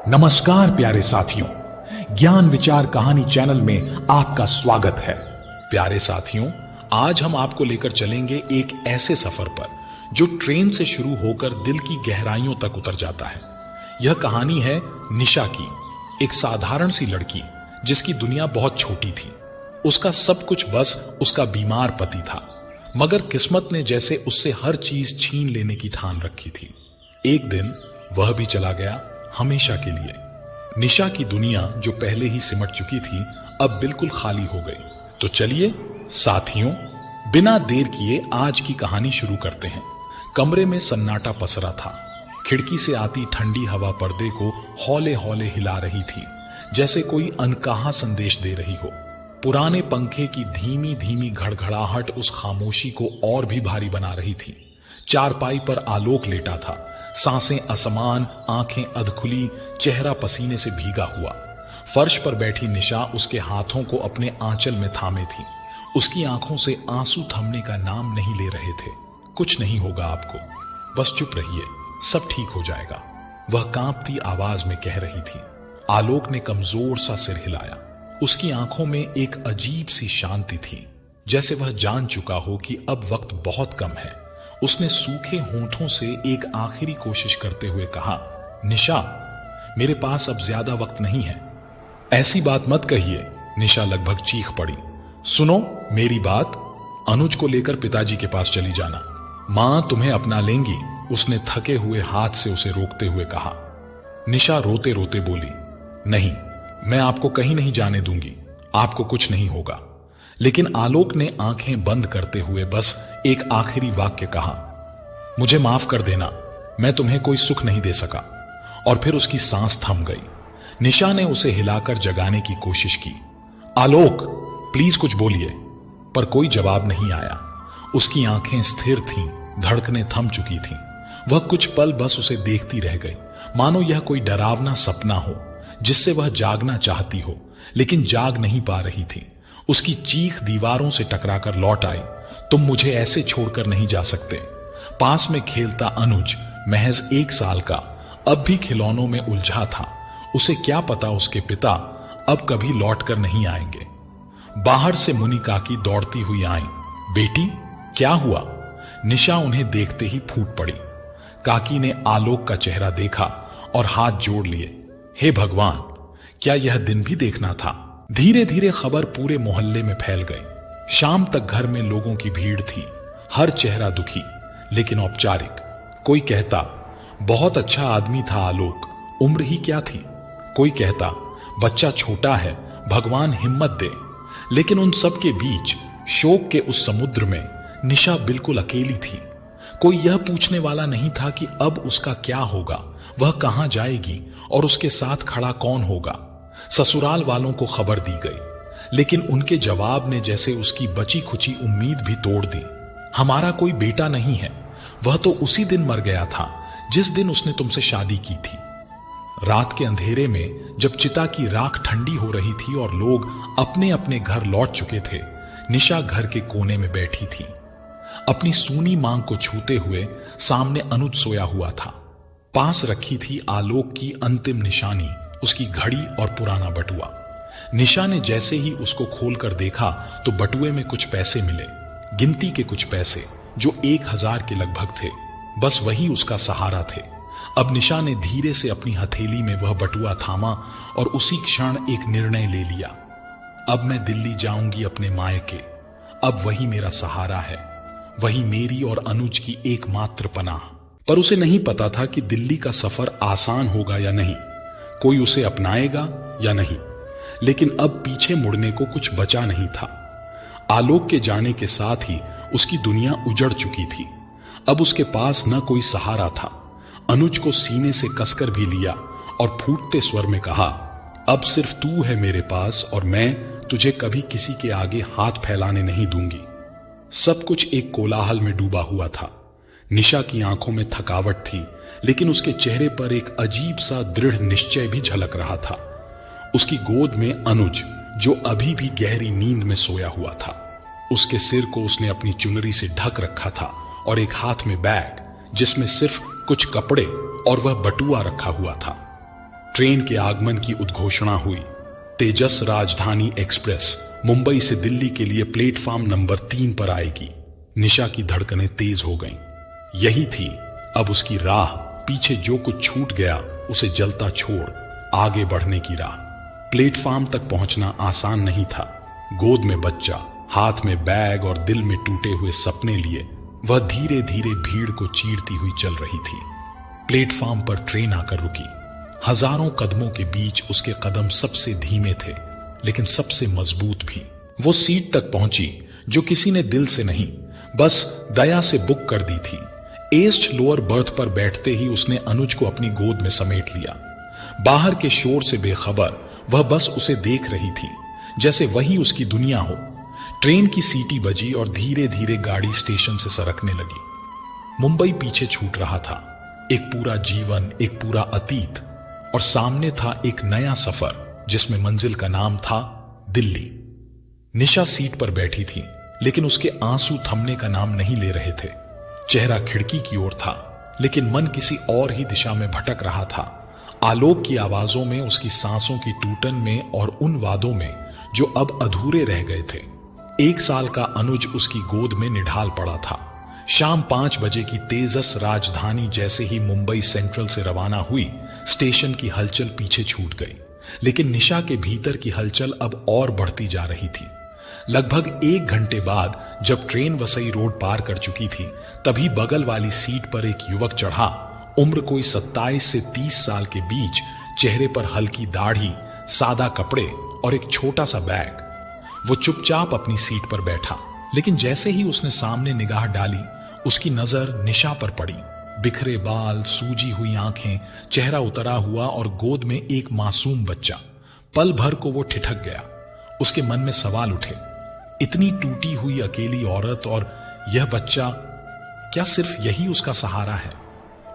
नमस्कार प्यारे साथियों, ज्ञान विचार कहानी चैनल में आपका स्वागत है। प्यारे साथियों, आज हम आपको लेकर चलेंगे एक ऐसे सफर पर जो ट्रेन से शुरू होकर दिल की गहराइयों तक उतर जाता है। यह कहानी है निशा की, एक साधारण सी लड़की जिसकी दुनिया बहुत छोटी थी। उसका सब कुछ बस उसका बीमार पति था, मगर किस्मत ने जैसे उससे हर चीज छीन लेने की ठान रखी थी। एक दिन वह भी चला गया, हमेशा के लिए। निशा की दुनिया जो पहले ही सिमट चुकी थी, अब बिल्कुल खाली हो गई। तो चलिए साथियों, बिना देर किए आज की कहानी शुरू करते हैं। कमरे में सन्नाटा पसरा था। खिड़की से आती ठंडी हवा पर्दे को हौले हौले हिला रही थी, जैसे कोई अनकहा संदेश दे रही हो। पुराने पंखे की धीमी धीमी घड़घड़ाहट उस खामोशी को और भी भारी बना रही थी। चारपाई पर आलोक लेटा था, सांसें असमान, आंखें अधखुली, चेहरा पसीने से भीगा हुआ। फर्श पर बैठी निशा उसके हाथों को अपने आंचल में थामे थी। उसकी आंखों से आंसू थमने का नाम नहीं ले रहे थे। कुछ नहीं होगा आपको, बस चुप रहिए, सब ठीक हो जाएगा, वह कांपती आवाज में कह रही थी। आलोक ने कमजोर सा सिर हिलाया। उसकी आंखों में एक अजीब सी शांति थी, जैसे वह जान चुका हो कि अब वक्त बहुत कम है। उसने सूखे होंठों से एक आखिरी कोशिश करते हुए कहा, निशा, मेरे पास अब ज्यादा वक्त नहीं है। ऐसी बात मत कहिए, निशा लगभग चीख पड़ी। सुनो मेरी बात, अनुज को लेकर पिताजी के पास चली जाना, मां तुम्हें अपना लेंगी, उसने थके हुए हाथ से उसे रोकते हुए कहा। निशा रोते रोते बोली, नहीं, मैं आपको कहीं नहीं जाने दूंगी, आपको कुछ नहीं होगा। लेकिन आलोक ने आंखें बंद करते हुए बस एक आखिरी वाक्य कहा, मुझे माफ कर देना, मैं तुम्हें कोई सुख नहीं दे सका। और फिर उसकी सांस थम गई। निशा ने उसे हिलाकर जगाने की कोशिश की। आलोक, प्लीज कुछ बोलिए, पर कोई जवाब नहीं आया। उसकी आंखें स्थिर थीं, धड़कनें थम चुकी थीं। वह कुछ पल बस उसे देखती रह गई, मानो यह कोई डरावना सपना हो जिससे वह जागना चाहती हो, लेकिन जाग नहीं पा रही थी। उसकी चीख दीवारों से टकराकर लौट आई, तुम मुझे ऐसे छोड़कर नहीं जा सकते। पास में खेलता अनुज, महज 1 साल का, अब भी खिलौनों में उलझा था। उसे क्या पता उसके पिता अब कभी लौटकर नहीं आएंगे। बाहर से मुनि काकी दौड़ती हुई आई। बेटी, क्या हुआ? निशा उन्हें देखते ही फूट पड़ी। काकी ने आलोक का चेहरा देखा और हाथ जोड़ लिए। हे भगवान, क्या यह दिन भी देखना था? धीरे धीरे खबर पूरे मोहल्ले में फैल गई। शाम तक घर में लोगों की भीड़ थी, हर चेहरा दुखी लेकिन औपचारिक। कोई कहता, बहुत अच्छा आदमी था आलोक, उम्र ही क्या थी। कोई कहता, बच्चा छोटा है, भगवान हिम्मत दे। लेकिन उन सब के बीच, शोक के उस समुद्र में, निशा बिल्कुल अकेली थी। कोई यह पूछने वाला नहीं था कि अब उसका क्या होगा, वह कहां जाएगी और उसके साथ खड़ा कौन होगा। ससुराल वालों को खबर दी गई, लेकिन उनके जवाब ने जैसे उसकी बची खुची उम्मीद भी तोड़ दी। हमारा कोई बेटा नहीं है, वह तो उसी दिन मर गया था जिस दिन उसने तुमसे शादी की थी। रात के अंधेरे में जब चिता की राख ठंडी हो रही थी और लोग अपने अपने घर लौट चुके थे, निशा घर के कोने में बैठी थी, अपनी सूनी मांग को छूते हुए। सामने अनुज सोया हुआ था। पास रखी थी आलोक की अंतिम निशानी, उसकी घड़ी और पुराना बटुआ। निशा ने जैसे ही उसको खोलकर देखा तो बटुए में कुछ पैसे मिले, गिनती के कुछ पैसे जो 1000 के लगभग थे। बस वही उसका सहारा थे। अब निशा ने धीरे से अपनी हथेली में वह बटुआ थामा और उसी क्षण एक निर्णय ले लिया। अब मैं दिल्ली जाऊंगी अपने मायके, अब वही मेरा सहारा है, वही मेरी और अनुज की एकमात्र पनाह। पर उसे नहीं पता था कि दिल्ली का सफर आसान होगा या नहीं, कोई उसे अपनाएगा या नहीं। लेकिन अब पीछे मुड़ने को कुछ बचा नहीं था। आलोक के जाने के साथ ही उसकी दुनिया उजड़ चुकी थी। अब उसके पास न कोई सहारा था। अनुज को सीने से कसकर भी लिया और फूटते स्वर में कहा, अब सिर्फ तू है मेरे पास और मैं तुझे कभी किसी के आगे हाथ फैलाने नहीं दूंगी। सब कुछ एक कोलाहल में डूबा हुआ था। निशा की आंखों में थकावट थी, लेकिन उसके चेहरे पर एक अजीब सा दृढ़ निश्चय भी झलक रहा था। उसकी गोद में अनुज, जो अभी भी गहरी नींद में सोया हुआ था। उसके सिर को उसने अपनी चुनरी से ढक रखा था और एक हाथ में बैग जिसमें सिर्फ कुछ कपड़े और वह बटुआ रखा हुआ था। ट्रेन के आगमन की उद्घोषणा हुई। तेजस राजधानी एक्सप्रेस मुंबई से दिल्ली के लिए प्लेटफॉर्म नंबर 3 पर आएगी। निशा की धड़कनें तेज हो गईं। यही थी अब उसकी राह। पीछे जो कुछ छूट गया उसे जलता छोड़ आगे बढ़ने की राह। प्लेटफॉर्म तक पहुंचना आसान नहीं था। गोद में बच्चा, हाथ में बैग और दिल में टूटे हुए सपने लिए वह धीरे धीरे भीड़ को चीरती हुई चल रही थी। प्लेटफॉर्म पर ट्रेन आकर रुकी। हजारों कदमों के बीच उसके कदम सबसे धीमे थे, लेकिन सबसे मजबूत भी। वो सीट तक पहुंची जो किसी ने दिल से नहीं, बस दया से बुक कर दी थी। एस्ट लोअर बर्थ पर बैठते ही उसने अनुज को अपनी गोद में समेट लिया। बाहर के शोर से बेखबर वह बस उसे देख रही थी, जैसे वही उसकी दुनिया हो। ट्रेन की सीटी बजी और धीरे धीरे गाड़ी स्टेशन से सरकने लगी। मुंबई पीछे छूट रहा था। एक पूरा जीवन, एक पूरा अतीत, और सामने था एक नया सफर जिसमें मंजिल का नाम था दिल्ली। निशा सीट पर बैठी थी, लेकिन उसके आंसू थमने का नाम नहीं ले रहे थे। चेहरा खिड़की की ओर था, लेकिन मन किसी और ही दिशा में भटक रहा था। आलोक की आवाजों में, उसकी सांसों की टूटन में और उन वादों में जो अब अधूरे रह गए थे। 1 साल का अनुज उसकी गोद में निढाल पड़ा था। शाम 5 बजे की तेजस राजधानी जैसे ही मुंबई सेंट्रल से रवाना हुई, स्टेशन की हलचल पीछे छूट गई। लेकिन निशा के भीतर की हलचल अब और बढ़ती जा रही थी। लगभग 1 घंटे बाद जब ट्रेन वसई रोड पार कर चुकी थी, तभी बगल वाली सीट पर एक युवक चढ़ा। उम्र कोई 27 से 30 साल के बीच, चेहरे पर हल्की दाढ़ी, सादा कपड़े और एक छोटा सा बैग। वो चुपचाप अपनी सीट पर बैठा, लेकिन जैसे ही उसने सामने निगाह डाली, उसकी नजर निशा पर पड़ी। बिखरे बाल, सूजी हुई आंखें, चेहरा उतरा हुआ और गोद में एक मासूम बच्चा। पल भर को वो ठिठक गया। उसके मन में सवाल उठे, इतनी टूटी हुई अकेली औरत और यह बच्चा, क्या सिर्फ यही उसका सहारा है?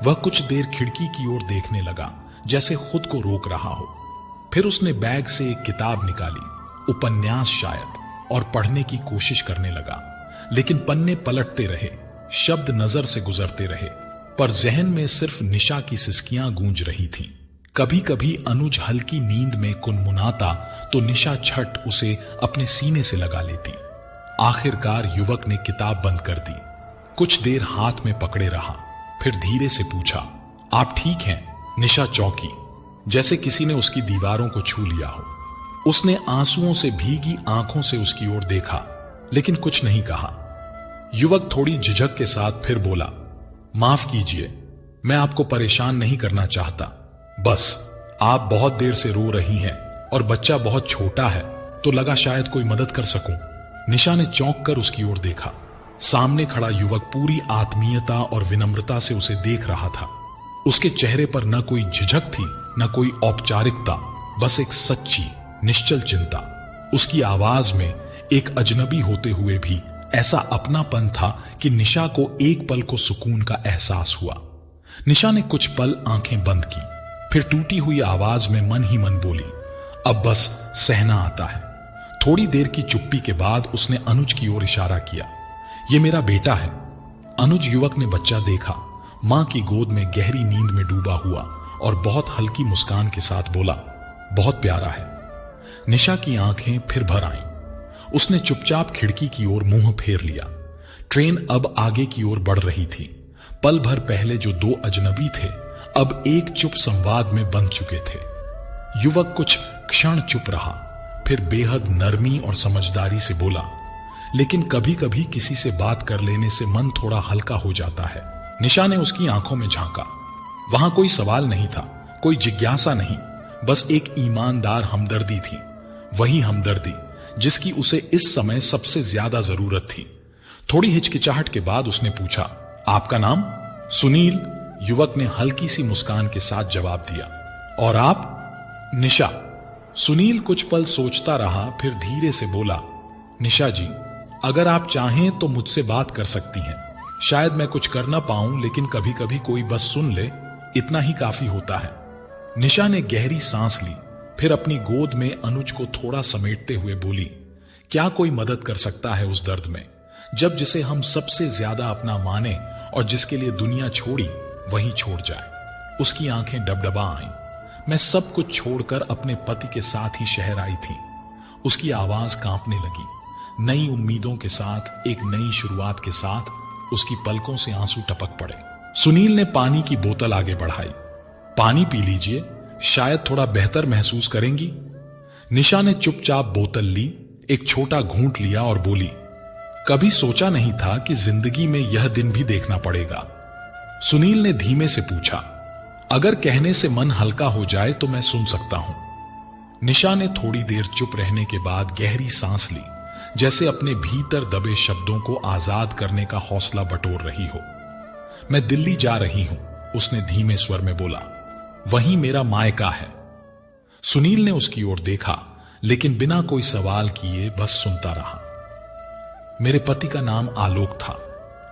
वह कुछ देर खिड़की की ओर देखने लगा, जैसे खुद को रोक रहा हो। फिर उसने बैग से एक किताब निकाली, उपन्यास शायद, और पढ़ने की कोशिश करने लगा। लेकिन पन्ने पलटते रहे, शब्द नजर से गुजरते रहे, पर जहन में सिर्फ निशा की सिसकियां गूंज रही थीं। कभी कभी अनुज हल्की नींद में कुनमुनाता तो निशा छट उसे अपने सीने से लगा लेती। आखिरकार युवक ने किताब बंद कर दी। कुछ देर हाथ में पकड़े रहा, फिर धीरे से पूछा, आप ठीक हैं? निशा चौंकी, जैसे किसी ने उसकी दीवारों को छू लिया हो। उसने आंसुओं से भीगी आंखों से उसकी ओर देखा, लेकिन कुछ नहीं कहा। युवक थोड़ी झिझक के साथ फिर बोला, माफ कीजिए, मैं आपको परेशान नहीं करना चाहता। बस आप बहुत देर से रो रही हैं और बच्चा बहुत छोटा है, तो लगा शायद कोई मदद कर सकूं। निशा ने चौंक कर उसकी ओर देखा। सामने खड़ा युवक पूरी आत्मीयता और विनम्रता से उसे देख रहा था। उसके चेहरे पर न कोई झिझक थी, न कोई औपचारिकता, बस एक सच्ची निश्चल चिंता। उसकी आवाज में एक अजनबी होते हुए भी ऐसा अपनापन था कि निशा को एक पल को सुकून का एहसास हुआ। निशा ने कुछ पल आंखें बंद की, फिर टूटी हुई आवाज में मन ही मन बोली, अब बस सहना आता है। थोड़ी देर की चुप्पी के बाद उसने अनुज की ओर इशारा किया, ये मेरा बेटा है। अनुज युवक ने बच्चा देखा, मां की गोद में गहरी नींद में डूबा हुआ, और बहुत हल्की मुस्कान के साथ बोला, बहुत प्यारा है। निशा की आंखें फिर भर आईं। उसने चुपचाप खिड़की की ओर मुंह फेर लिया। ट्रेन अब आगे की ओर बढ़ रही थी। पल भर पहले जो 2 अजनबी थे, अब एक चुप संवाद में बंध चुके थे। युवक कुछ क्षण चुप रहा, फिर बेहद नरमी और समझदारी से बोला, लेकिन कभी कभी किसी से बात कर लेने से मन थोड़ा हल्का हो जाता है। निशा ने उसकी आंखों में झांका। वहां कोई सवाल नहीं था, कोई जिज्ञासा नहीं, बस एक ईमानदार हमदर्दी थी। वही हमदर्दी जिसकी उसे इस समय सबसे ज्यादा जरूरत थी। थोड़ी हिचकिचाहट के बाद उसने पूछा, आपका नाम? सुनील, युवक ने हल्की सी मुस्कान के साथ जवाब दिया। और आप? निशा। सुनील कुछ पल सोचता रहा, फिर धीरे से बोला, निशा जी, अगर आप चाहें तो मुझसे बात कर सकती हैं। शायद मैं कुछ कर ना पाऊं, लेकिन कभी कभी कोई बस सुन ले, इतना ही काफी होता है। निशा ने गहरी सांस ली, फिर अपनी गोद में अनुज को थोड़ा समेटते हुए बोली, क्या कोई मदद कर सकता है उस दर्द में, जब जिसे हम सबसे ज्यादा अपना माने और जिसके लिए दुनिया छोड़ी वहीं छोड़ जाए। उसकी आंखें डबडबा आईं। मैं सब कुछ छोड़कर अपने पति के साथ ही शहर आई थी। उसकी आवाज कांपने लगी। नई उम्मीदों के साथ, एक नई शुरुआत के साथ उसकी पलकों से आंसू टपक पड़े। सुनील ने पानी की बोतल आगे बढ़ाई। पानी पी लीजिए, शायद थोड़ा बेहतर महसूस करेंगी। निशा ने चुपचाप बोतल ली, एक छोटा घूंट लिया और बोली, कभी सोचा नहीं था कि जिंदगी में यह दिन भी देखना पड़ेगा। सुनील ने धीमे से पूछा, अगर कहने से मन हल्का हो जाए तो मैं सुन सकता हूं। निशा ने थोड़ी देर चुप रहने के बाद गहरी सांस ली, जैसे अपने भीतर दबे शब्दों को आजाद करने का हौसला बटोर रही हो। मैं दिल्ली जा रही हूं, उसने धीमे स्वर में बोला। वहीं मेरा मायका है। सुनील ने उसकी ओर देखा, लेकिन बिना कोई सवाल किए बस सुनता रहा। मेरे पति का नाम आलोक था।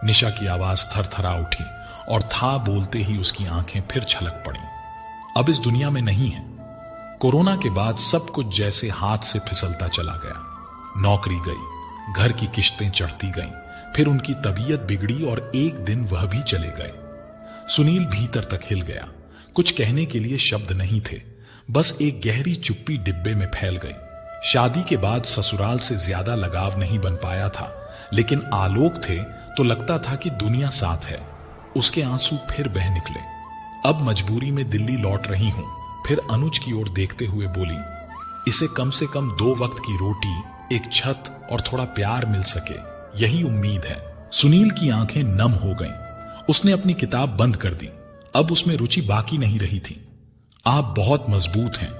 निशा की आवाज थरथरा उठी और था बोलते ही उसकी आंखें फिर छलक पड़ी। अब इस दुनिया में नहीं है। कोरोना के बाद सब कुछ जैसे हाथ से फिसलता चला गया। नौकरी गई, घर की किश्तें चढ़ती गईं, फिर उनकी तबीयत बिगड़ी और एक दिन वह भी चले गए। सुनील भीतर तक हिल गया। कुछ कहने के लिए शब्द नहीं थे, बस एक गहरी चुप्पी डिब्बे में फैल गई। शादी के बाद ससुराल से ज्यादा लगाव नहीं बन पाया था, लेकिन आलोक थे तो लगता था कि दुनिया साथ है। उसके आंसू फिर बह निकले। अब मजबूरी में दिल्ली लौट रही हूं। फिर अनुज की ओर देखते हुए बोली, इसे कम से कम 2 वक्त की रोटी, एक छत और थोड़ा प्यार मिल सके, यही उम्मीद है। सुनील की आंखें नम हो गईं। उसने अपनी किताब बंद कर दी। अब उसमें रुचि बाकी नहीं रही थी। आप बहुत मजबूत हैं,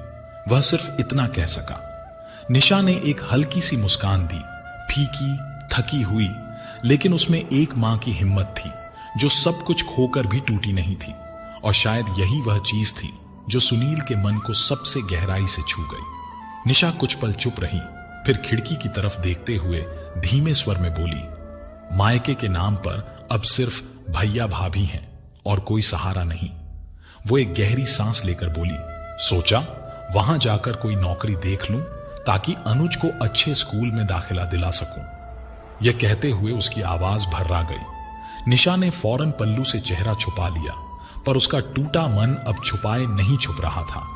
वह सिर्फ इतना कह सका। निशा ने एक हल्की सी मुस्कान दी, फीकी, थकी हुई, लेकिन उसमें एक मां की हिम्मत थी जो सब कुछ खोकर भी टूटी नहीं थी। और शायद यही वह चीज थी जो सुनील के मन को सबसे गहराई से छू गई। निशा कुछ पल चुप रही, फिर खिड़की की तरफ देखते हुए धीमे स्वर में बोली, मायके के नाम पर अब सिर्फ भैया भाभी हैं और कोई सहारा नहीं। वो एक गहरी सांस लेकर बोली, सोचा वहां जाकर कोई नौकरी देख लूं ताकि अनुज को अच्छे स्कूल में दाखिला दिला सकूं। यह कहते हुए उसकी आवाज भर्रा गई। निशा ने फौरन पल्लू से चेहरा छुपा लिया, पर उसका टूटा मन अब छुपाए नहीं छुप रहा था।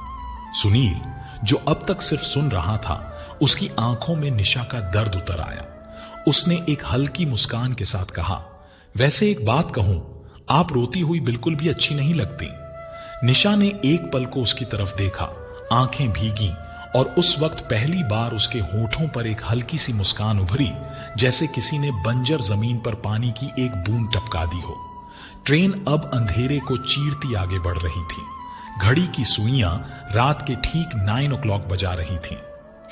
सुनील, जो अब तक सिर्फ सुन रहा था, उसकी आंखों में निशा का दर्द उतर आया। उसने एक हल्की मुस्कान के साथ कहा, वैसे एक बात कहूं, आप रोती हुई बिल्कुल भी अच्छी नहीं लगती। निशा ने एक पल को उसकी तरफ देखा, आंखें भीगी, और उस वक्त पहली बार उसके होठों पर एक हल्की सी मुस्कान उभरी, जैसे किसी ने बंजर जमीन पर पानी की एक बूंद टपका दी हो। ट्रेन अब अंधेरे को चीरती आगे बढ़ रही थी। घड़ी की सुइयां रात के ठीक 9 o'clock बजा रही थीं।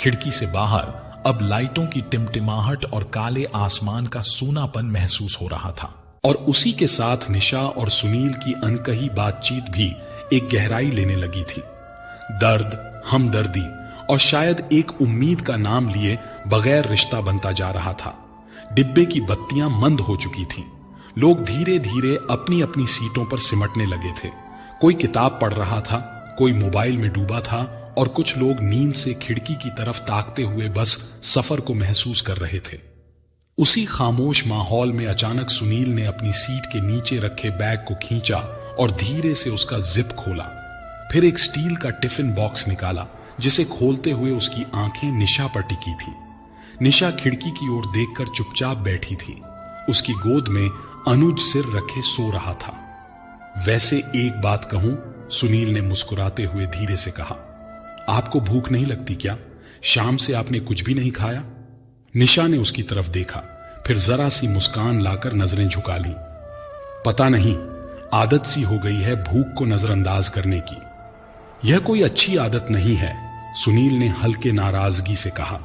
खिड़की से बाहर अब लाइटों की टिमटिमाहट और काले आसमान का सूनापन महसूस हो रहा था। और उसी के साथ निशा और सुनील की अनकही बातचीत भी एक गहराई लेने लगी थी। दर्द, हमदर्दी और शायद एक उम्मीद का नाम लिए बगैर रिश्ता बनता जा रहा था। डिब्बे की बत्तियां मंद हो चुकी थीं। लोग धीरे धीरे अपनी अपनी सीटों पर सिमटने लगे थे। कोई किताब पढ़ रहा था, कोई मोबाइल में डूबा था, और कुछ लोग नींद से खिड़की की तरफ ताकते हुए बस सफर को महसूस कर रहे थे। उसी खामोश माहौल में अचानक सुनील ने अपनी सीट के नीचे रखे बैग को खींचा और धीरे से उसका जिप खोला। फिर एक स्टील का टिफिन बॉक्स निकाला, जिसे खोलते हुए उसकी आंखें निशा पर टिकी थी। निशा खिड़की की ओर देखकर चुपचाप बैठी थी। उसकी गोद में अनुज सिर रखे सो रहा था। वैसे एक बात कहूं, सुनील ने मुस्कुराते हुए धीरे से कहा, आपको भूख नहीं लगती क्या? शाम से आपने कुछ भी नहीं खाया? निशा ने उसकी तरफ देखा, फिर जरा सी मुस्कान लाकर नजरें झुका ली। पता नहीं, आदत सी हो गई है भूख को नजरअंदाज करने की। यह कोई अच्छी आदत नहीं है, सुनील ने हल्के नाराजगी से कहा।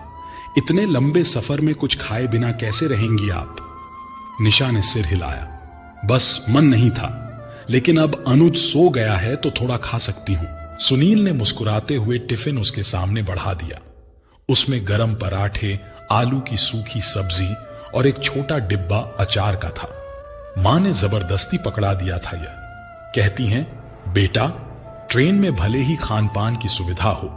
इतने लंबे सफर में कुछ खाए बिना कैसे रहेंगी आप? निशा ने सिर हिलाया। बस मन नहीं था, लेकिन अब अनुज सो गया है तो थोड़ा खा सकती हूं। सुनील ने मुस्कुराते हुए टिफिन उसके सामने बढ़ा दिया। उसमें गरम पराठे, आलू की सूखी सब्जी और एक छोटा डिब्बा अचार का था। मां ने जबरदस्ती पकड़ा दिया था यह। कहती हैं, बेटा, ट्रेन में भले ही खान पान की सुविधा हो,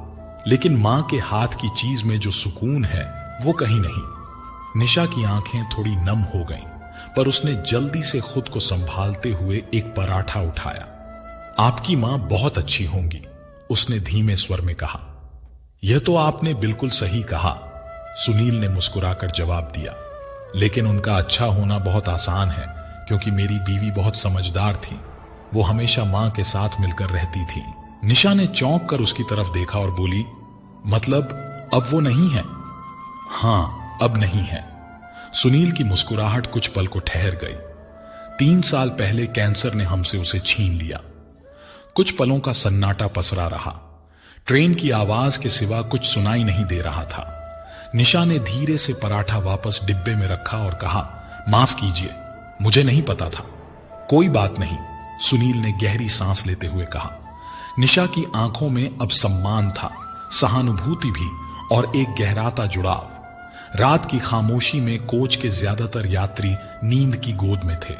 लेकिन मां के हाथ की चीज में जो सुकून है वो कहीं नहीं। निशा की आंखें थोड़ी नम हो गईं, पर उसने जल्दी से खुद को संभालते हुए एक पराठा उठाया। आपकी मां बहुत अच्छी होंगी, उसने धीमे स्वर में कहा। यह तो आपने बिल्कुल सही कहा, सुनील ने मुस्कुराकर जवाब दिया। लेकिन उनका अच्छा होना बहुत आसान है, क्योंकि मेरी बीवी बहुत समझदार थी। वो हमेशा मां के साथ मिलकर रहती थी। निशा ने चौंक कर उसकी तरफ देखा और बोली, मतलब अब वो नहीं है? हां, अब नहीं है। सुनील की मुस्कुराहट कुछ पल को ठहर गई। 3 साल पहले कैंसर ने हमसे उसे छीन लिया। कुछ पलों का सन्नाटा पसरा रहा। ट्रेन की आवाज के सिवा कुछ सुनाई नहीं दे रहा था। निशा ने धीरे से पराठा वापस डिब्बे में रखा और कहा, माफ कीजिए, मुझे नहीं पता था। कोई बात नहीं, सुनील ने गहरी सांस लेते हुए कहा। निशा की आंखों में अब सम्मान था, सहानुभूति भी, और एक गहराता जुड़ाव। रात की खामोशी में कोच के ज्यादातर यात्री नींद की गोद में थे।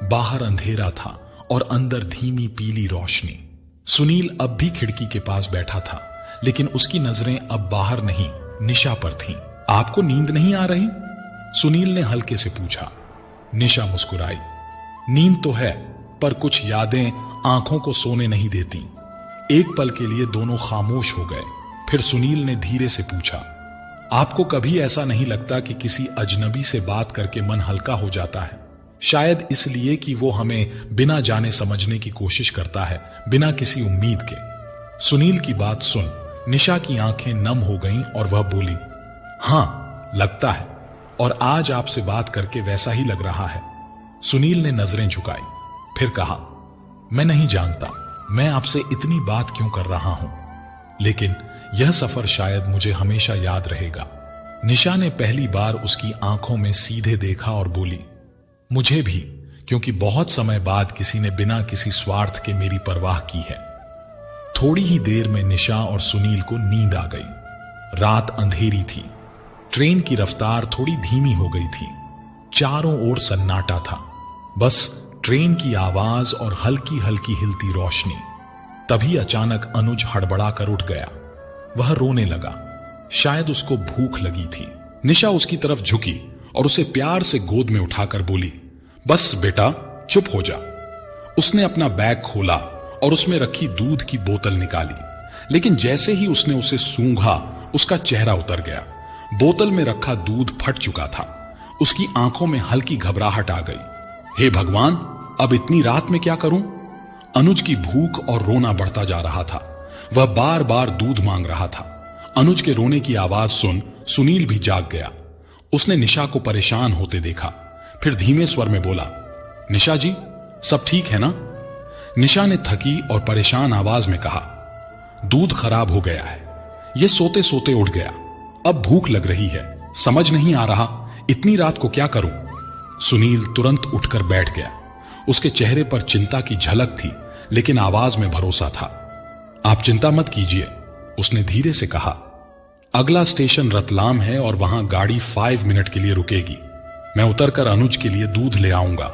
बाहर अंधेरा था और अंदर धीमी पीली रोशनी। सुनील अब भी खिड़की के पास बैठा था, लेकिन उसकी नजरें अब बाहर नहीं, निशा पर थीं। आपको नींद नहीं आ रही? सुनील ने हल्के से पूछा। निशा मुस्कुराई। नींद तो है, पर कुछ यादें आंखों को सोने नहीं देती। एक पल के लिए दोनों खामोश हो गए। फिर सुनील ने धीरे से पूछा, आपको कभी ऐसा नहीं लगता कि किसी अजनबी से बात करके मन हल्का हो जाता है? शायद इसलिए कि वो हमें बिना जाने समझने की कोशिश करता है, बिना किसी उम्मीद के। सुनील की बात सुन निशा की आंखें नम हो गईं और वह बोली, हां, लगता है, और आज आपसे बात करके वैसा ही लग रहा है। सुनील ने नजरें झुकाई, फिर कहा, मैं नहीं जानता मैं आपसे इतनी बात क्यों कर रहा हूं, लेकिन यह सफर शायद मुझे हमेशा याद रहेगा। निशा ने पहली बार उसकी आंखों में सीधे देखा और बोली, मुझे भी, क्योंकि बहुत समय बाद किसी ने बिना किसी स्वार्थ के मेरी परवाह की है। थोड़ी ही देर में निशा और सुनील को नींद आ गई। रात अंधेरी थी। ट्रेन की रफ्तार थोड़ी धीमी हो गई थी। चारों ओर सन्नाटा था, बस ट्रेन की आवाज और हल्की हल्की हिलती रोशनी। तभी अचानक अनुज हड़बड़ा कर उठ गया। वह रोने लगा। शायद उसको भूख लगी थी। निशा उसकी तरफ झुकी और उसे प्यार से गोद में उठाकर बोली, बस बेटा, चुप हो जा। उसने अपना बैग खोला और उसमें रखी दूध की बोतल निकाली, लेकिन जैसे ही उसने उसे सूंघा, उसका चेहरा उतर गया। बोतल में रखा दूध फट चुका था। उसकी आंखों में हल्की घबराहट आ गई। हे भगवान, अब इतनी रात में क्या करूं? अनुज की भूख और रोना बढ़ता जा रहा था। वह बार बार दूध मांग रहा था। अनुज के रोने की आवाज सुन सुनील भी जाग गया। उसने निशा को परेशान होते देखा, फिर धीमे स्वर में बोला, निशा जी, सब ठीक है ना? निशा ने थकी और परेशान आवाज में कहा, दूध खराब हो गया है। यह सोते सोते उठ गया। अब भूख लग रही है, समझ नहीं आ रहा इतनी रात को क्या करूं? सुनील तुरंत उठकर बैठ गया। उसके चेहरे पर चिंता की झलक थी, लेकिन आवाज में भरोसा था। आप चिंता मत कीजिए, उसने धीरे से कहा। अगला स्टेशन रतलाम है और वहां गाड़ी 5 मिनट के लिए रुकेगी। मैं उतरकर अनुज के लिए दूध ले आऊंगा।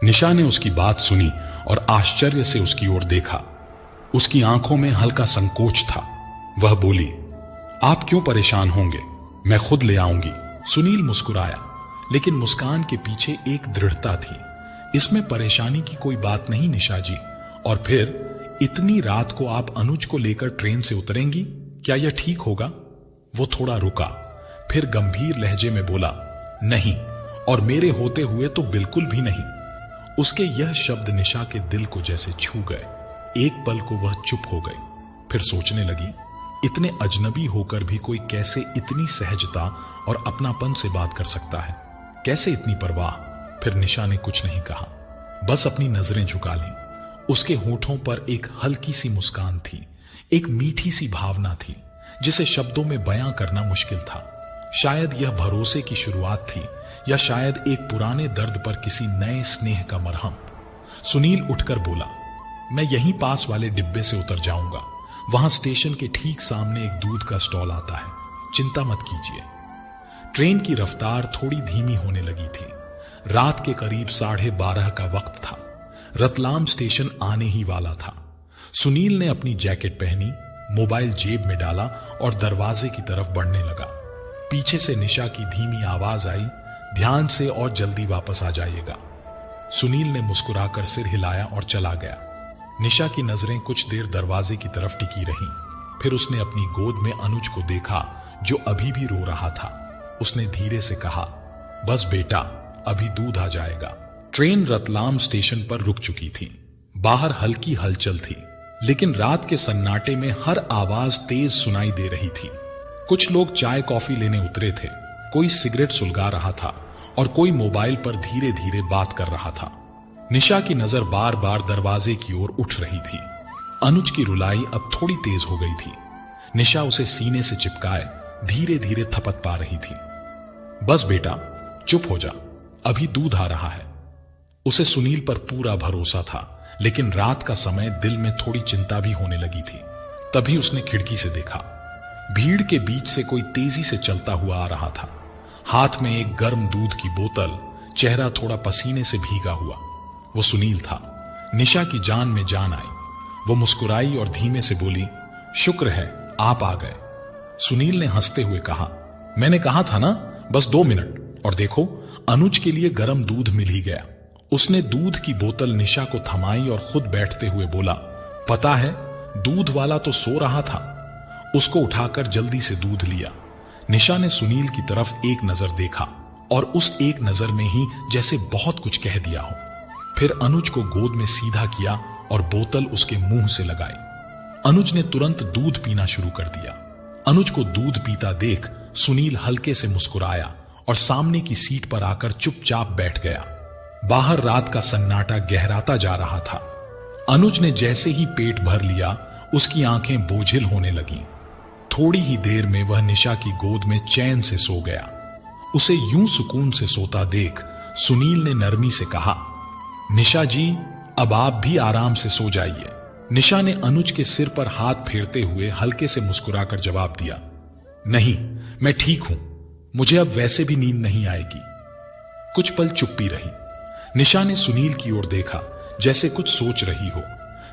निशा ने उसकी बात सुनी और आश्चर्य से उसकी ओर देखा। उसकी आंखों में हल्का संकोच था। वह बोली, आप क्यों परेशान होंगे, मैं खुद ले आऊंगी। सुनील मुस्कुराया, लेकिन मुस्कान के पीछे एक दृढ़ता थी। इसमें परेशानी की कोई बात नहीं निशा जी। और फिर इतनी रात को आप अनुज को लेकर ट्रेन से उतरेंगी, क्या यह ठीक होगा? वो थोड़ा रुका, फिर गंभीर लहजे में बोला, नहीं, और मेरे होते हुए तो बिल्कुल भी नहीं। उसके यह शब्द निशा के दिल को जैसे छू गए। एक पल को वह चुप हो गई, फिर सोचने लगी, इतने अजनबी होकर भी कोई कैसे इतनी सहजता और अपनापन से बात कर सकता है? कैसे इतनी परवाह? फिर निशा ने कुछ नहीं कहा, बस अपनी नजरें झुका लीं। उसके होठों पर एक हल्की सी मुस्कान थी, एक मीठी सी भावना थी, जिसे शब्दों में बयां करना मुश्किल था। शायद यह भरोसे की शुरुआत थी, या शायद एक पुराने दर्द पर किसी नए स्नेह का मरहम। सुनील उठकर बोला, मैं यहीं पास वाले डिब्बे से उतर जाऊंगा। वहां स्टेशन के ठीक सामने एक दूध का स्टॉल आता है, चिंता मत कीजिए। ट्रेन की रफ्तार थोड़ी धीमी होने लगी थी। रात के करीब 12:30 का वक्त था। रतलाम स्टेशन आने ही वाला था। सुनील ने अपनी जैकेट पहनी, मोबाइल जेब में डाला और दरवाजे की तरफ बढ़ने लगा। पीछे से निशा की धीमी आवाज आई, ध्यान से और जल्दी वापस आ जाइएगा। सुनील ने मुस्कुराकर सिर हिलाया और चला गया। निशा की नजरें कुछ देर दरवाजे की तरफ टिकी रहीं। फिर उसने अपनी गोद में अनुज को देखा जो अभी भी रो रहा था। उसने धीरे से कहा, बस बेटा, अभी दूध आ जाएगा। ट्रेन रतलाम स्टेशन पर रुक चुकी थी। बाहर हल्की हलचल थी, लेकिन रात के सन्नाटे में हर आवाज तेज सुनाई दे रही थी। कुछ लोग चाय कॉफी लेने उतरे थे, कोई सिगरेट सुलगा रहा था और कोई मोबाइल पर धीरे धीरे बात कर रहा था। निशा की नजर बार बार दरवाजे की ओर उठ रही थी। अनुज की रुलाई अब थोड़ी तेज हो गई थी। निशा उसे सीने से चिपकाए धीरे धीरे थपथ पा रही थी। बस बेटा, चुप हो जा, अभी दूध आ रहा है। उसे सुनील पर पूरा भरोसा था, लेकिन रात का समय दिल में थोड़ी चिंता भी होने लगी थी। तभी उसने खिड़की से देखा। भीड़ के बीच से कोई तेजी से चलता हुआ आ रहा था। हाथ में एक गर्म दूध की बोतल, चेहरा थोड़ा पसीने से भीगा हुआ। वो सुनील था। निशा की जान में जान आई। वो मुस्कुराई और धीमे से बोली, शुक्र है आप आ गए। सुनील ने हंसते हुए कहा, मैंने कहा था ना, बस 2 मिनट। और देखो, अनुज के लिए गर्म दूध मिल ही गया। उसने दूध की बोतल निशा को थमाई और खुद बैठते हुए बोला, पता है, दूध वाला तो सो रहा था। उसको उठाकर जल्दी से दूध लिया। निशा ने सुनील की तरफ एक नजर देखा और उस एक नजर में ही जैसे बहुत कुछ कह दिया हो। फिर अनुज को गोद में सीधा किया और बोतल उसके मुंह से लगाई। अनुज ने तुरंत दूध पीना शुरू कर दिया। अनुज को दूध पीता देख सुनील हल्के से मुस्कुराया और सामने की सीट पर आकर चुपचाप बैठ गया। बाहर रात का सन्नाटा गहराता जा रहा था। अनुज ने जैसे ही पेट भर लिया, उसकी आंखें बोझिल होने लगीं। थोड़ी ही देर में वह निशा की गोद में चैन से सो गया। उसे यूं सुकून से सोता देख सुनील ने नरमी से कहा, निशा जी, अब आप भी आराम से सो जाइए। निशा ने अनुज के सिर पर हाथ फेरते हुए हल्के से मुस्कुराकर जवाब दिया, नहीं, मैं ठीक हूं, मुझे अब वैसे भी नींद नहीं आएगी। कुछ पल चुप्पी रही। निशा ने सुनील की ओर देखा, जैसे कुछ सोच रही हो।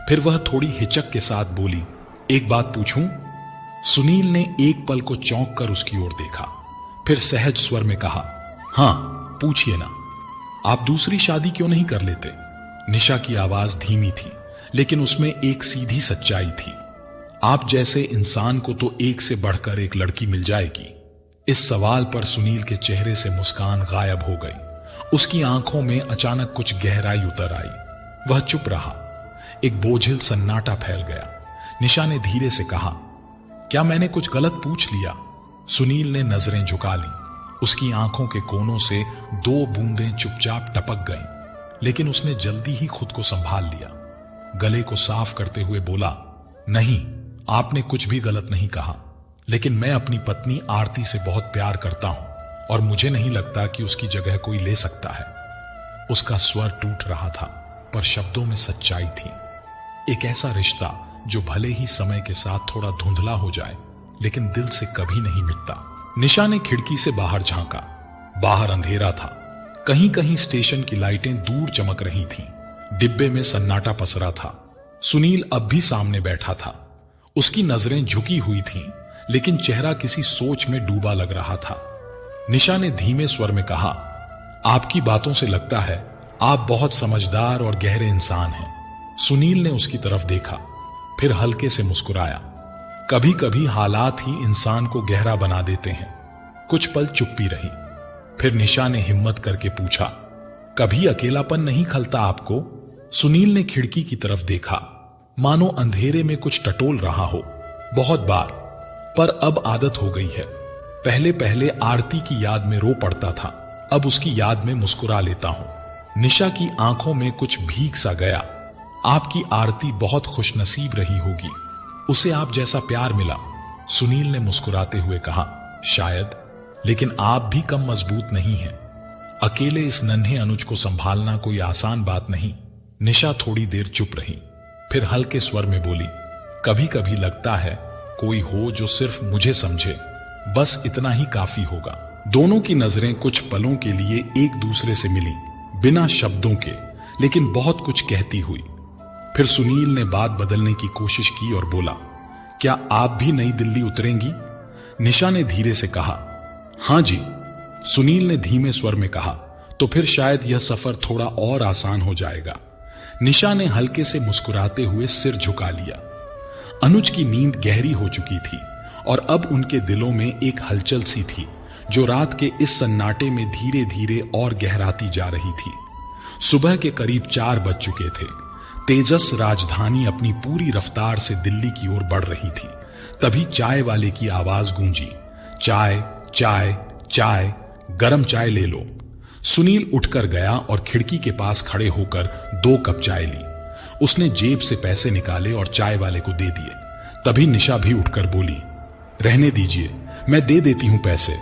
फिर वह थोड़ी हिचक के साथ बोली, एक बात पूछूं? सुनील ने एक पल को चौंक कर उसकी ओर देखा, फिर सहज स्वर में कहा, हां, पूछिए ना। आप दूसरी शादी क्यों नहीं कर लेते? निशा की आवाज धीमी थी, लेकिन उसमें एक सीधी सच्चाई थी। आप जैसे इंसान को तो एक से बढ़कर एक लड़की मिल जाएगी। इस सवाल पर सुनील के चेहरे से मुस्कान गायब हो गई। उसकी आंखों में अचानक कुछ गहराई उतर आई। वह चुप रहा। एक बोझिल सन्नाटा फैल गया। निशा ने धीरे से कहा, क्या मैंने कुछ गलत पूछ लिया? सुनील ने नजरें झुका ली। उसकी आंखों के कोनों से 2 बूंदें चुपचाप टपक गईं, लेकिन उसने जल्दी ही खुद को संभाल लिया। गले को साफ करते हुए बोला, नहीं, आपने कुछ भी गलत नहीं कहा, लेकिन मैं अपनी पत्नी आरती से बहुत प्यार करता हूं और मुझे नहीं लगता कि उसकी जगह कोई ले सकता है। उसका स्वर टूट रहा था, पर शब्दों में सच्चाई थी। एक ऐसा रिश्ता जो भले ही समय के साथ थोड़ा धुंधला हो जाए, लेकिन दिल से कभी नहीं मिटता। निशा ने खिड़की से बाहर झांका। बाहर अंधेरा था। कहीं कहीं स्टेशन की लाइटें दूर चमक रही थीं। डिब्बे में सन्नाटा पसरा था। सुनील अब भी सामने बैठा था। उसकी नजरें झुकी हुई थीं, लेकिन चेहरा किसी सोच में डूबा लग रहा था। निशा ने धीमे स्वर में कहा, आपकी बातों से लगता है आप बहुत समझदार और गहरे इंसान हैं। सुनील ने उसकी तरफ देखा, फिर हल्के से मुस्कुराया। कभी कभी हालात ही इंसान को गहरा बना देते हैं। कुछ पल चुप्पी रही। फिर निशा ने हिम्मत करके पूछा, कभी अकेलापन नहीं खलता आपको? सुनील ने खिड़की की तरफ देखा, मानो अंधेरे में कुछ टटोल रहा हो। बहुत बार, पर अब आदत हो गई है। पहले पहले आरती की याद में रो पड़ता था, अब उसकी याद में मुस्कुरा लेता हूं। निशा की आंखों में कुछ भीग सा गया। आपकी आरती बहुत खुशनसीब रही होगी, उसे आप जैसा प्यार मिला। सुनील ने मुस्कुराते हुए कहा, शायद, लेकिन आप भी कम मजबूत नहीं हैं। अकेले इस नन्हे अनुज को संभालना कोई आसान बात नहीं। निशा थोड़ी देर चुप रही, फिर हल्के स्वर में बोली, कभी कभी लगता है कोई हो जो सिर्फ मुझे समझे, बस इतना ही काफी होगा। दोनों की नजरें कुछ पलों के लिए एक दूसरे से मिली, बिना शब्दों के, लेकिन बहुत कुछ कहती हुई। फिर सुनील ने बात बदलने की कोशिश की और बोला, क्या आप भी नई दिल्ली उतरेंगी? निशा ने धीरे से कहा, हां जी। सुनील ने धीमे स्वर में कहा, तो फिर शायद यह सफर थोड़ा और आसान हो जाएगा। निशा ने हल्के से मुस्कुराते हुए सिर झुका लिया। अनुज की नींद गहरी हो चुकी थी और अब उनके दिलों में एक हलचल सी थी जो रात के इस सन्नाटे में धीरे धीरे और गहराती जा रही थी। सुबह के करीब 4 बज चुके थे। तेजस राजधानी अपनी पूरी रफ्तार से दिल्ली की ओर बढ़ रही थी। तभी चाय वाले की आवाज गूंजी, चाय चाय चाय, गरम चाय ले लो। सुनील उठकर गया और खिड़की के पास खड़े होकर 2 कप चाय ली। उसने जेब से पैसे निकाले और चाय वाले को दे दिए। तभी निशा भी उठकर बोली, रहने दीजिए, मैं दे देती हूं पैसे।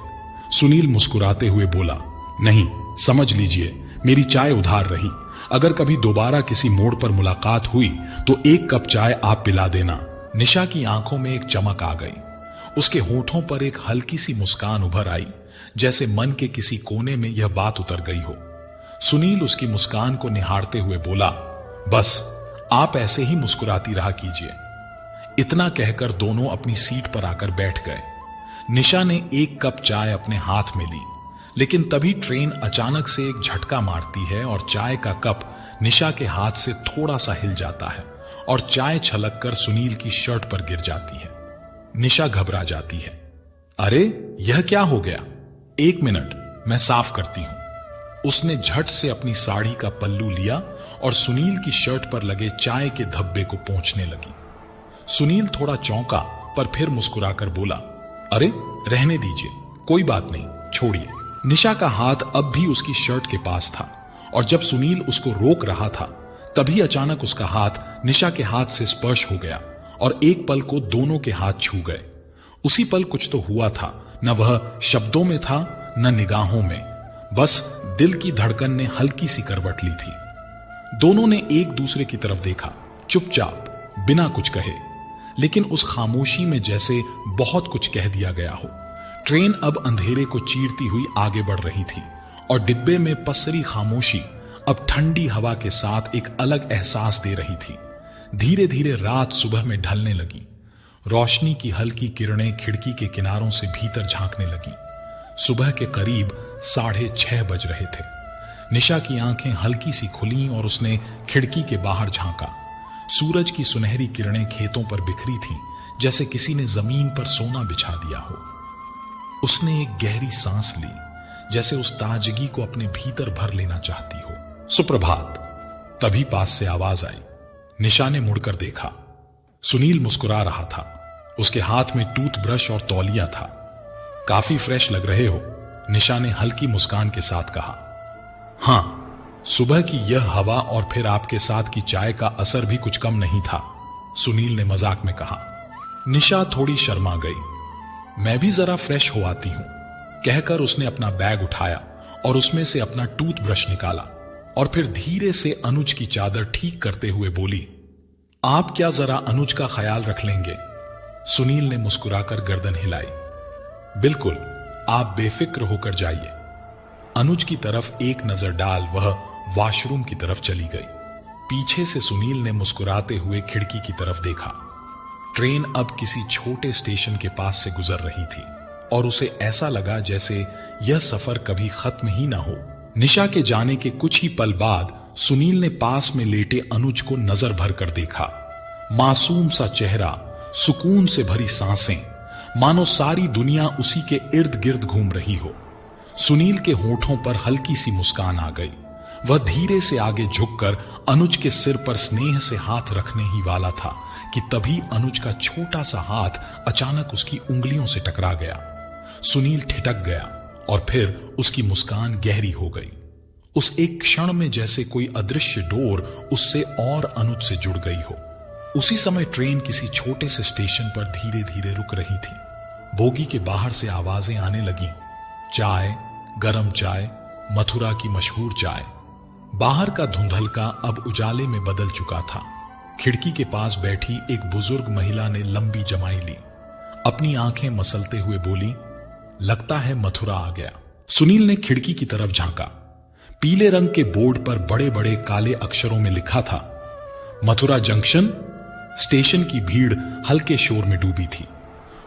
सुनील मुस्कुराते हुए बोला, नहीं, समझ लीजिए, मेरी चाय उधार रही। अगर कभी दोबारा किसी मोड़ पर मुलाकात हुई तो 1 कप चाय आप पिला देना। निशा की आंखों में एक चमक आ गई। उसके होठों पर एक हल्की सी मुस्कान उभर आई, जैसे मन के किसी कोने में यह बात उतर गई हो। सुनील उसकी मुस्कान को निहारते हुए बोला, बस आप ऐसे ही मुस्कुराती रहा कीजिए। इतना कहकर दोनों अपनी सीट पर आकर बैठ गए। निशा ने 1 कप चाय अपने हाथ में ली, लेकिन तभी ट्रेन अचानक से एक झटका मारती है और चाय का कप निशा के हाथ से थोड़ा सा हिल जाता है और चाय छलककर सुनील की शर्ट पर गिर जाती है। निशा घबरा जाती है। अरे, यह क्या हो गया? 1 मिनट, मैं साफ करती हूं। उसने झट से अपनी साड़ी का पल्लू लिया और सुनील की शर्ट पर लगे चाय के धब्बे को पोंछने लगी। सुनील थोड़ा चौंका पर फिर मुस्कुराकर बोला, अरे रहने दीजिए, कोई बात नहीं, छोड़िए। निशा का हाथ अब भी उसकी शर्ट के पास था और जब सुनील उसको रोक रहा था तभी अचानक उसका हाथ निशा के हाथ से स्पर्श हो गया और एक पल को दोनों के हाथ छू गए। उसी पल कुछ तो हुआ था, न वह शब्दों में था न निगाहों में, बस दिल की धड़कन ने हल्की सी करवट ली थी। दोनों ने एक दूसरे की तरफ देखा, चुपचाप, बिना कुछ कहे, लेकिन उस खामोशी में जैसे बहुत कुछ कह दिया गया हो। ट्रेन अब अंधेरे को चीरती हुई आगे बढ़ रही थी और डिब्बे में पसरी खामोशी अब ठंडी हवा के साथ एक अलग एहसास दे रही थी। धीरे धीरे रात सुबह में ढलने लगी। रोशनी की हल्की किरणें खिड़की के किनारों से भीतर झांकने लगी। सुबह के करीब 6:30 बज रहे थे। निशा की आंखें हल्की सी खुलीं और उसने खिड़की के बाहर झांका। सूरज की सुनहरी किरणें खेतों पर बिखरी थीं, जैसे किसी ने जमीन पर सोना बिछा दिया हो। उसने एक गहरी सांस ली, जैसे उस ताजगी को अपने भीतर भर लेना चाहती हो। सुप्रभात। तभी पास से आवाज आई। निशा ने मुड़कर देखा। सुनील मुस्कुरा रहा था। उसके हाथ में टूथब्रश और तौलिया था। काफी फ्रेश लग रहे हो, निशा ने हल्की मुस्कान के साथ कहा। हां, सुबह की यह हवा और फिर आपके साथ की चाय का असर भी कुछ कम नहीं था, सुनील ने मजाक में कहा। निशा थोड़ी शर्मा गई। मैं भी जरा फ्रेश हो आती हूं, कहकर उसने अपना बैग उठाया और उसमें से अपना टूथब्रश निकाला और फिर धीरे से अनुज की चादर ठीक करते हुए बोली, आप क्या जरा अनुज का ख्याल रख लेंगे? सुनील ने मुस्कुराकर गर्दन हिलाई। बिल्कुल, आप बेफिक्र होकर जाइए। अनुज की तरफ एक नजर डाल वह वॉशरूम की तरफ चली गई। पीछे से सुनील ने मुस्कुराते हुए खिड़की की तरफ देखा। ट्रेन अब किसी छोटे स्टेशन के पास से गुजर रही थी और उसे ऐसा लगा जैसे यह सफर कभी खत्म ही ना हो। निशा के जाने के कुछ ही पल बाद सुनील ने पास में लेटे अनुज को नजर भर कर देखा। मासूम सा चेहरा, सुकून से भरी सांसें, मानो सारी दुनिया उसी के इर्द गिर्द घूम रही हो। सुनील के होठों पर हल्की सी मुस्कान आ गई। वह धीरे से आगे झुककर अनुज के सिर पर स्नेह से हाथ रखने ही वाला था कि तभी अनुज का छोटा सा हाथ अचानक उसकी उंगलियों से टकरा गया। सुनील ठिठक गया और फिर उसकी मुस्कान गहरी हो गई। उस एक क्षण में जैसे कोई अदृश्य डोर उससे और अनुज से जुड़ गई हो। उसी समय ट्रेन किसी छोटे से स्टेशन पर धीरे धीरे रुक रही थी। बोगी के बाहर से आवाजें आने लगीं, चाय, गरम चाय, मथुरा की मशहूर चाय। बाहर का धुंधलका अब उजाले में बदल चुका था। खिड़की के पास बैठी एक बुजुर्ग महिला ने लंबी जमाई ली। अपनी आंखें मसलते हुए बोली, लगता है मथुरा आ गया। सुनील ने खिड़की की तरफ झांका। पीले रंग के बोर्ड पर बड़े बड़े काले अक्षरों में लिखा था, मथुरा जंक्शन। स्टेशन की भीड़ हल्के शोर में डूबी थी।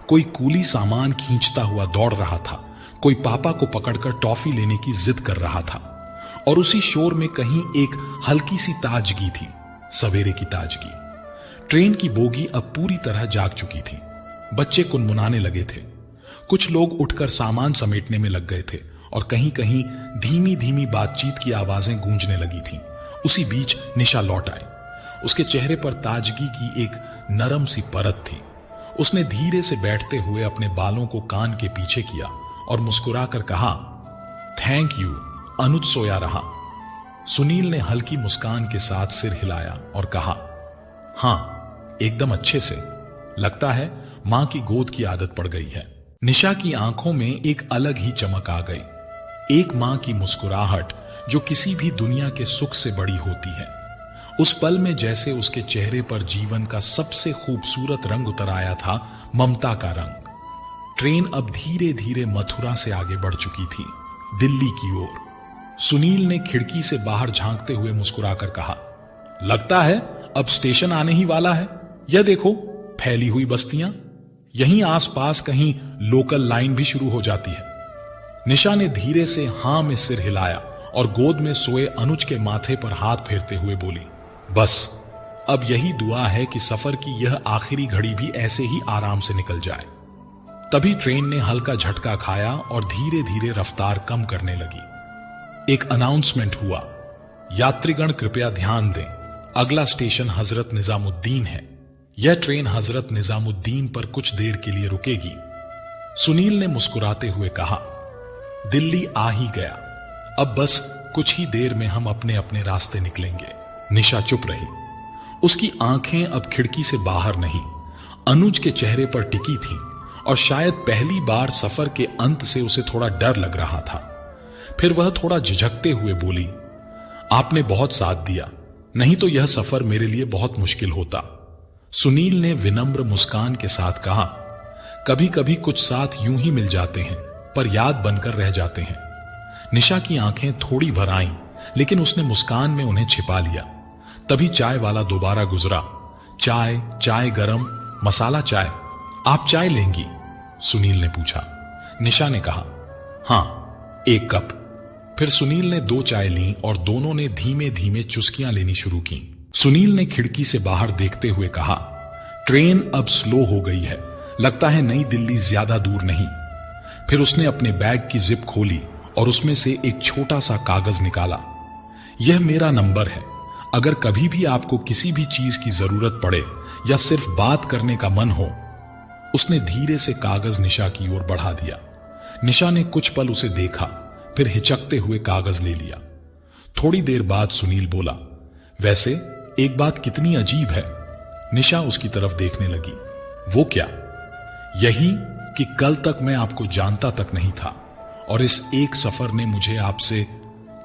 कोई कूली सामान खींचता हुआ दौड़ रहा था, कोई पापा को पकड़कर टॉफी लेने की जिद कर रहा था और उसी शोर में कहीं एक हल्की सी ताजगी थी। सवेरे की ताजगी। ट्रेन की बोगी अब पूरी तरह जाग चुकी थी। बच्चे कुनमुनाने लगे थे। कुछ लोग उठकर सामान समेटने में लग गए थे और कहीं कहीं धीमी धीमी बातचीत की आवाजें गूंजने लगी थीं। उसी बीच निशा लौट आई। उसके चेहरे पर ताजगी की एक नरम सी परत थी। उसने धीरे से बैठते हुए अपने बालों को कान के पीछे किया और मुस्कुराकर कहा, थैंक यू, अनुज सोया रहा। सुनील ने हल्की मुस्कान के साथ सिर हिलाया और कहा, हां, एकदम अच्छे से। लगता है मां की गोद की आदत पड़ गई है। निशा की आंखों में एक अलग ही चमक आ गई। एक मां की मुस्कुराहट जो किसी भी दुनिया के सुख से बड़ी होती है। उस पल में जैसे उसके चेहरे पर जीवन का सबसे खूबसूरत रंग उतर आया था, ममता का रंग। ट्रेन अब धीरे धीरे मथुरा से आगे बढ़ चुकी थी, दिल्ली की ओर। सुनील ने खिड़की से बाहर झांकते हुए मुस्कुराकर कहा, लगता है अब स्टेशन आने ही वाला है। यह देखो, फैली हुई बस्तियां। यहीं आसपास कहीं लोकल लाइन भी शुरू हो जाती है। निशा ने धीरे से हां में सिर हिलाया और गोद में सोए अनुज के माथे पर हाथ फेरते हुए बोली, बस अब यही दुआ है कि सफर की यह आखिरी घड़ी भी ऐसे ही आराम से निकल जाए। तभी ट्रेन ने हल्का झटका खाया और धीरे धीरे रफ्तार कम करने लगी। एक अनाउंसमेंट हुआ, यात्रीगण कृपया ध्यान दें, अगला स्टेशन हजरत निजामुद्दीन है। यह ट्रेन हजरत निजामुद्दीन पर कुछ देर के लिए रुकेगी। सुनील ने मुस्कुराते हुए कहा, दिल्ली आ ही गया, अब बस कुछ ही देर में हम अपने अपने रास्ते निकलेंगे। निशा चुप रही। उसकी आंखें अब खिड़की से बाहर नहीं, अनुज के चेहरे पर टिकी थीं और शायद पहली बार सफर के अंत से उसे थोड़ा डर लग रहा था। फिर वह थोड़ा झिझकते हुए बोली, आपने बहुत साथ दिया, नहीं तो यह सफर मेरे लिए बहुत मुश्किल होता। सुनील ने विनम्र मुस्कान के साथ कहा, कभी कभी कुछ साथ यूं ही मिल जाते हैं, पर याद बनकर रह जाते हैं। निशा की आंखें थोड़ी भर आईं, लेकिन उसने मुस्कान में उन्हें छिपा लिया। तभी चाय वाला दोबारा गुजरा। चाय, चाय गरम, मसाला चाय। आप चाय लेंगी? सुनील ने पूछा। निशा ने कहा, हां, 1 कप। फिर सुनील ने 2 चाय ली और दोनों ने धीमे धीमे चुस्कियां लेनी शुरू की। सुनील ने खिड़की से बाहर देखते हुए कहा, ट्रेन अब स्लो हो गई है, लगता है नई दिल्ली ज्यादा दूर नहीं। फिर उसने अपने बैग की जिप खोली और उसमें से एक छोटा सा कागज निकाला। यह मेरा नंबर है, अगर कभी भी आपको किसी भी चीज की जरूरत पड़े या सिर्फ बात करने का मन हो। उसने धीरे से कागज निशा की ओर बढ़ा दिया। निशा ने कुछ पल उसे देखा, फिर हिचकते हुए कागज ले लिया। थोड़ी देर बाद सुनील बोला, वैसे एक बात कितनी अजीब है। निशा उसकी तरफ देखने लगी। वो क्या? यही कि कल तक मैं आपको जानता तक नहीं था और इस एक सफर ने मुझे आपसे,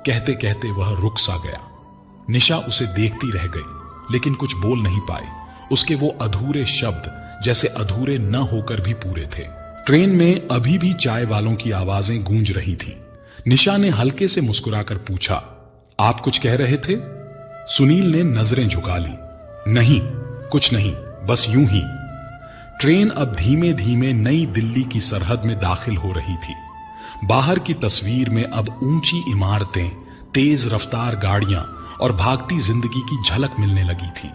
कहते कहते वह रुक सा गया। निशा उसे देखती रह गई, लेकिन कुछ बोल नहीं पाई। उसके वो अधूरे शब्द जैसे अधूरे न होकर भी पूरे थे। ट्रेन में अभी भी चाय वालों की आवाजें गूंज रही थी। निशा ने हल्के से मुस्कुराकर पूछा, आप कुछ कह रहे थे? सुनील ने नजरें झुका ली। नहीं, कुछ नहीं, बस यूं ही। ट्रेन अब धीमे धीमे नई दिल्ली की सरहद में दाखिल हो रही थी। बाहर की तस्वीर में अब ऊंची इमारतें, तेज रफ्तार गाड़ियां और भागती जिंदगी की झलक मिलने लगी थी।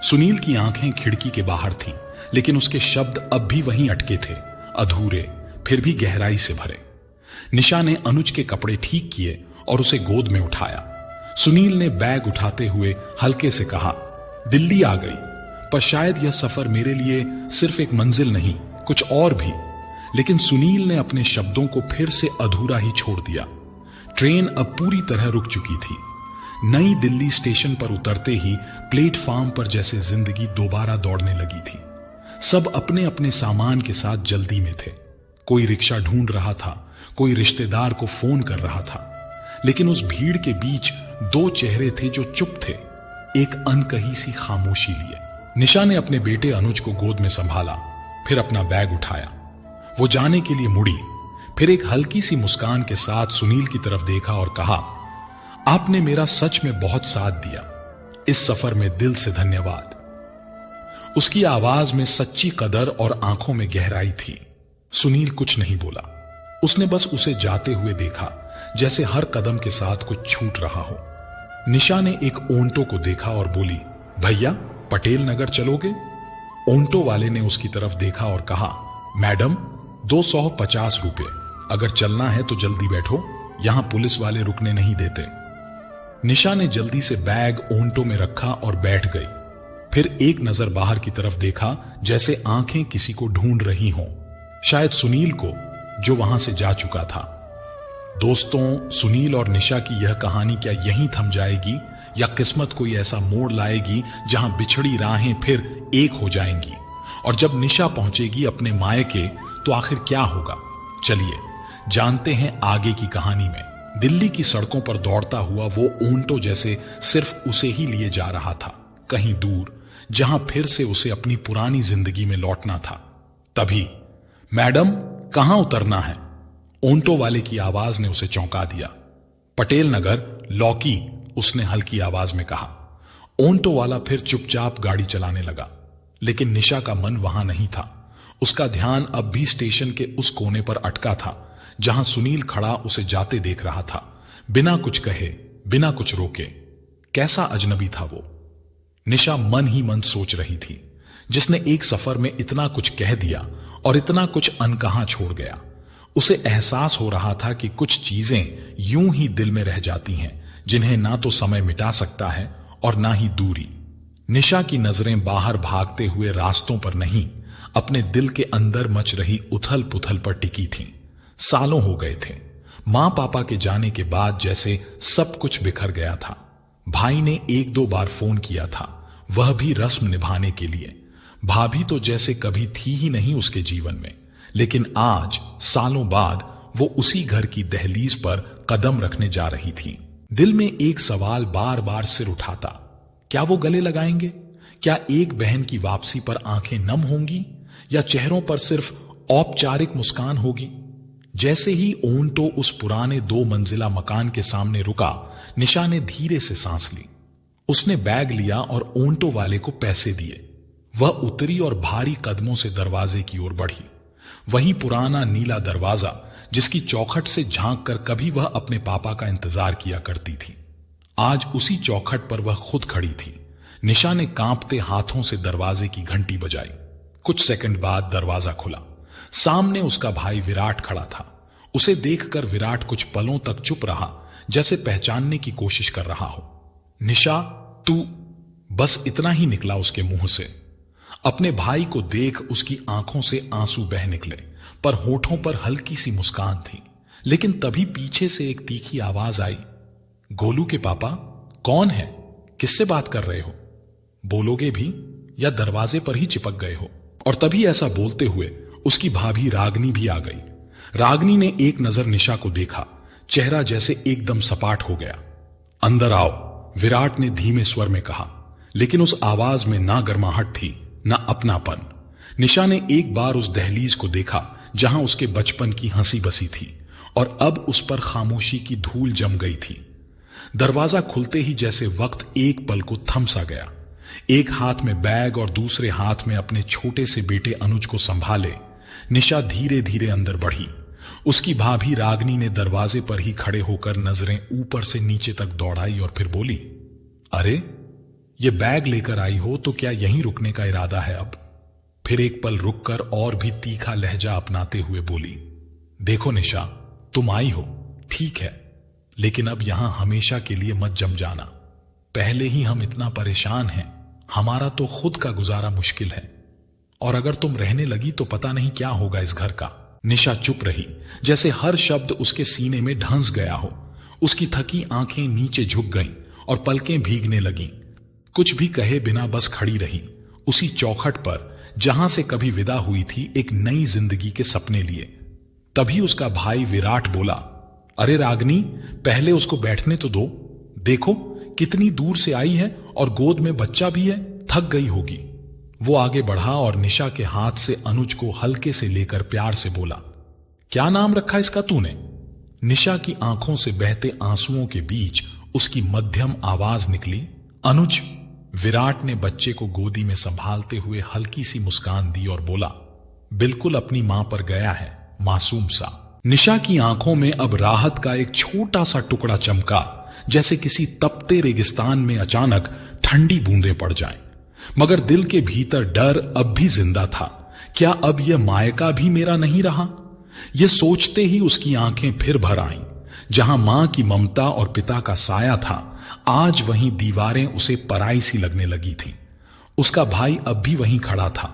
सुनील की आंखें खिड़की के बाहर थीं, लेकिन उसके शब्द अब भी वहीं अटके थे, अधूरे, फिर भी गहराई से भरे। निशा ने अनुज के कपड़े ठीक किए और उसे गोद में उठाया। सुनील ने बैग उठाते हुए हल्के से कहा, दिल्ली आ गई, पर शायद यह सफर मेरे लिए सिर्फ एक मंजिल नहीं, कुछ और भी। लेकिन सुनील ने अपने शब्दों को फिर से अधूरा ही छोड़ दिया। ट्रेन अब पूरी तरह रुक चुकी थी। नई दिल्ली स्टेशन पर उतरते ही प्लेटफॉर्म पर जैसे जिंदगी दोबारा दौड़ने लगी थी। सब अपने अपने सामान के साथ जल्दी में थे। कोई रिक्शा ढूंढ रहा था, कोई रिश्तेदार को फोन कर रहा था। लेकिन उस भीड़ के बीच 2 चेहरे थे जो चुप थे, एक अनकही सी खामोशी लिए। निशा ने अपने बेटे अनुज को गोद में संभाला, फिर अपना बैग उठाया। वो जाने के लिए मुड़ी, फिर एक हल्की सी मुस्कान के साथ सुनील की तरफ देखा और कहा, आपने मेरा सच में बहुत साथ दिया। इस सफर में दिल से धन्यवाद। उसकी आवाज में सच्ची कदर और आंखों में गहराई थी। सुनील कुछ नहीं बोला। उसने बस उसे जाते हुए देखा, जैसे हर कदम के साथ कुछ छूट रहा हो। निशा ने एक ओंटो को देखा और बोली, भैया पटेल नगर चलोगे? ओंटो वाले ने उसकी तरफ देखा और कहा, मैडम 250 रुपए, अगर चलना है तो जल्दी बैठो, यहां पुलिस वाले रुकने नहीं देते। निशा ने जल्दी से बैग ओंटो में रखा और बैठ गई। फिर एक नजर बाहर की तरफ देखा, जैसे आंखें किसी को ढूंढ रही हों, शायद सुनील को, जो वहां से जा चुका था। दोस्तों, सुनील और निशा की यह कहानी क्या यहीं थम जाएगी या किस्मत कोई ऐसा मोड़ लाएगी जहां बिछड़ी राहें फिर एक हो जाएंगी? और जब निशा पहुंचेगी अपने मायके तो आखिर क्या होगा? चलिए जानते हैं आगे की कहानी में। दिल्ली की सड़कों पर दौड़ता हुआ वो ओंटो जैसे सिर्फ उसे ही लिए जा रहा था, कहीं दूर, जहां फिर से उसे अपनी पुरानी जिंदगी में लौटना था। तभी, मैडम कहां उतरना है? ओंटो वाले की आवाज ने उसे चौंका दिया। पटेल नगर, लौकी, उसने हल्की आवाज में कहा। ओंटो वाला फिर चुपचाप गाड़ी चलाने लगा, लेकिन निशा का मन वहां नहीं था। उसका ध्यान अब भी स्टेशन के उस कोने पर अटका था जहां सुनील खड़ा उसे जाते देख रहा था, बिना कुछ कहे, बिना कुछ रोके। कैसा अजनबी था वो? निशा मन ही मन सोच रही थी, जिसने एक सफर में इतना कुछ कह दिया और इतना कुछ अनकहा छोड़ गया। उसे एहसास हो रहा था कि कुछ चीजें यूं ही दिल में रह जाती हैं, जिन्हें ना तो समय मिटा सकता है और ना ही दूरी। निशा की नजरें बाहर भागते हुए रास्तों पर नहीं, अपने दिल के अंदर मच रही उथल पुथल पर टिकी थीं। सालों हो गए थे। मां पापा के जाने के बाद जैसे सब कुछ बिखर गया था। भाई ने 1-2 बार फोन किया था, वह भी रस्म निभाने के लिए। भाभी तो जैसे कभी थी ही नहीं उसके जीवन में, लेकिन आज सालों बाद वो उसी घर की दहलीज पर कदम रखने जा रही थी। दिल में एक सवाल बार बार सिर उठाता, क्या वो गले लगाएंगे? क्या एक बहन की वापसी पर आंखें नम होंगी या चेहरों पर सिर्फ औपचारिक मुस्कान होगी? जैसे ही ओंटो उस पुराने 2 मंजिला मकान के सामने रुका, निशा ने धीरे से सांस ली। उसने बैग लिया और ओंटो वाले को पैसे दिए। वह उतरी और भारी कदमों से दरवाजे की ओर बढ़ी। वही पुराना नीला दरवाजा जिसकी चौखट से झांक कर कभी वह अपने पापा का इंतजार किया करती थी, आज उसी चौखट पर वह खुद खड़ी थी। निशा ने कांपते हाथों से दरवाजे की घंटी बजाई। कुछ सेकंड बाद दरवाजा खुला। सामने उसका भाई विराट खड़ा था। उसे देखकर विराट कुछ पलों तक चुप रहा, जैसे पहचानने की कोशिश कर रहा हो। निशा, तू? बस इतना ही निकला उसके मुंह से। अपने भाई को देख उसकी आंखों से आंसू बह निकले, पर होठों पर हल्की सी मुस्कान थी। लेकिन तभी पीछे से एक तीखी आवाज आई, गोलू के पापा? कौन है? किससे बात कर रहे हो? बोलोगे भी या दरवाजे पर ही चिपक गए हो? और तभी ऐसा बोलते हुए उसकी भाभी रागनी भी आ गई। रागनी ने एक नजर निशा को देखा, चेहरा जैसे एकदम सपाट हो गया। अंदर आओ, विराट ने धीमे स्वर में कहा, लेकिन उस आवाज में ना गर्माहट थी ना अपनापन। निशा ने एक बार उस दहलीज को देखा जहां उसके बचपन की हंसी बसी थी, और अब उस पर खामोशी की धूल जम गई थी। दरवाजा खुलते ही जैसे वक्त एक पल को थम सा गया। एक हाथ में बैग और दूसरे हाथ में अपने छोटे से बेटे अनुज को संभाले निशा धीरे धीरे अंदर बढ़ी। उसकी भाभी रागनी ने दरवाजे पर ही खड़े होकर नजरें ऊपर से नीचे तक दौड़ाई और फिर बोली, अरे ये बैग लेकर आई हो तो क्या यहीं रुकने का इरादा है अब? फिर एक पल रुककर और भी तीखा लहजा अपनाते हुए बोली, देखो निशा, तुम आई हो ठीक है, लेकिन अब यहां हमेशा के लिए मत जम जाना। पहले ही हम इतना परेशान हैं, हमारा तो खुद का गुजारा मुश्किल है, और अगर तुम रहने लगी तो पता नहीं क्या होगा इस घर का। निशा चुप रही, जैसे हर शब्द उसके सीने में ढंस गया हो। उसकी थकी आंखें नीचे झुक गईं और पलकें भीगने लगीं। कुछ भी कहे बिना बस खड़ी रही, उसी चौखट पर जहां से कभी विदा हुई थी एक नई जिंदगी के सपने लिए। तभी उसका भाई विराट बोला, अरे रागनी, पहले उसको बैठने तो दो, देखो कितनी दूर से आई है और गोद में बच्चा भी है, थक गई होगी। वो आगे बढ़ा और निशा के हाथ से अनुज को हल्के से लेकर प्यार से बोला, क्या नाम रखा इसका तूने? निशा की आंखों से बहते आंसुओं के बीच उसकी मध्यम आवाज निकली, अनुज। विराट ने बच्चे को गोदी में संभालते हुए हल्की सी मुस्कान दी और बोला, बिल्कुल अपनी मां पर गया है, मासूम सा। निशा की आंखों में अब राहत का एक छोटा सा टुकड़ा चमका, जैसे किसी तपते रेगिस्तान में अचानक ठंडी बूंदें पड़ जाएं। मगर दिल के भीतर डर अब भी जिंदा था। क्या अब यह मायका भी मेरा नहीं रहा? यह सोचते ही उसकी आंखें फिर भर आईं। जहां मां की ममता और पिता का साया था, आज वहीं दीवारें उसे पराई सी लगने लगी थीं। उसका भाई अब भी वहीं खड़ा था,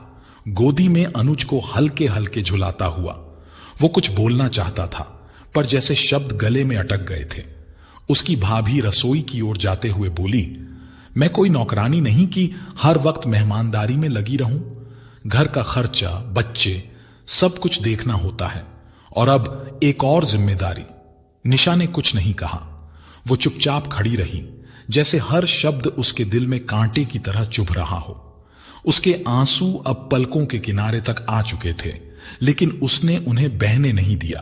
गोदी में अनुज को हल्के हल्के झुलाता हुआ। वो कुछ बोलना चाहता था, पर जैसे शब्द गले में अटक गए थे। उसकी भाभी रसोई की ओर जाते हुए बोली, मैं कोई नौकरानी नहीं कि हर वक्त मेहमानदारी में लगी रहूं। घर का खर्चा, बच्चे, सब कुछ देखना होता है, और अब एक और जिम्मेदारी। निशा ने कुछ नहीं कहा। वो चुपचाप खड़ी रही, जैसे हर शब्द उसके दिल में कांटे की तरह चुभ रहा हो। उसके आंसू अब पलकों के किनारे तक आ चुके थे, लेकिन उसने उन्हें बहने नहीं दिया।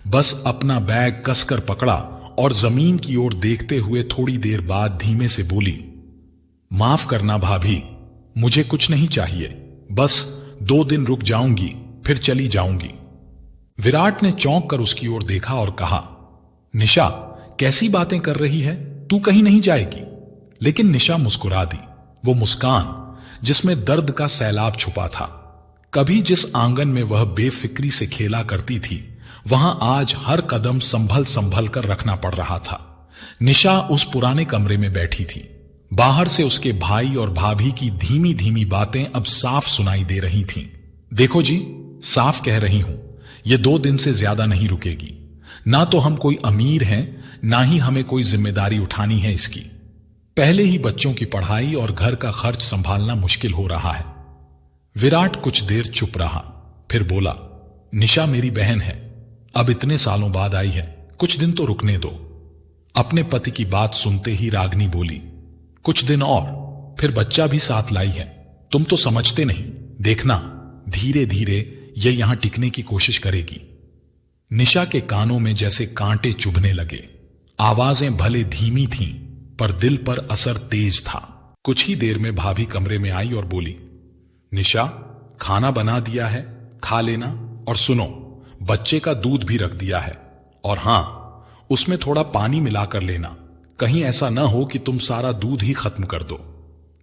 बस अपना बैग कसकर पकड़ा और जमीन की ओर देखते हुए थोड़ी देर बाद धीमे से बोली, माफ करना भाभी, मुझे कुछ नहीं चाहिए, बस 2 दिन रुक जाऊंगी, फिर चली जाऊंगी। विराट ने चौंक कर उसकी ओर देखा और कहा, निशा कैसी बातें कर रही है, तू कहीं नहीं जाएगी। लेकिन निशा मुस्कुरा दी, वो मुस्कान जिसमें दर्द का सैलाब छुपा था। कभी जिस आंगन में वह बेफिक्री से खेला करती थी, वहां आज हर कदम संभल संभल कर रखना पड़ रहा था। निशा उस पुराने कमरे में बैठी थी। बाहर से उसके भाई और भाभी की धीमी धीमी बातें अब साफ सुनाई दे रही थीं। देखो जी, साफ कह रही हूं, ये 2 दिन से ज्यादा नहीं रुकेगी। ना तो हम कोई अमीर हैं, ना ही हमें कोई जिम्मेदारी उठानी है इसकी। पहले ही बच्चों की पढ़ाई और घर का खर्च संभालना मुश्किल हो रहा है। विराट कुछ देर चुप रहा, फिर बोला, निशा मेरी बहन है, अब इतने सालों बाद आई है, कुछ दिन तो रुकने दो। अपने पति की बात सुनते ही रागनी बोली, कुछ दिन और, फिर बच्चा भी साथ लाई है। तुम तो समझते नहीं, देखना धीरे धीरे ये यहां टिकने की कोशिश करेगी। निशा के कानों में जैसे कांटे चुभने लगे। आवाजें भले धीमी थीं, पर दिल पर असर तेज था। कुछ ही देर में भाभी कमरे में आई और बोली, निशा खाना बना दिया है, खा लेना, और सुनो, बच्चे का दूध भी रख दिया है, और हां, उसमें थोड़ा पानी मिलाकर लेना, कहीं ऐसा न हो कि तुम सारा दूध ही खत्म कर दो।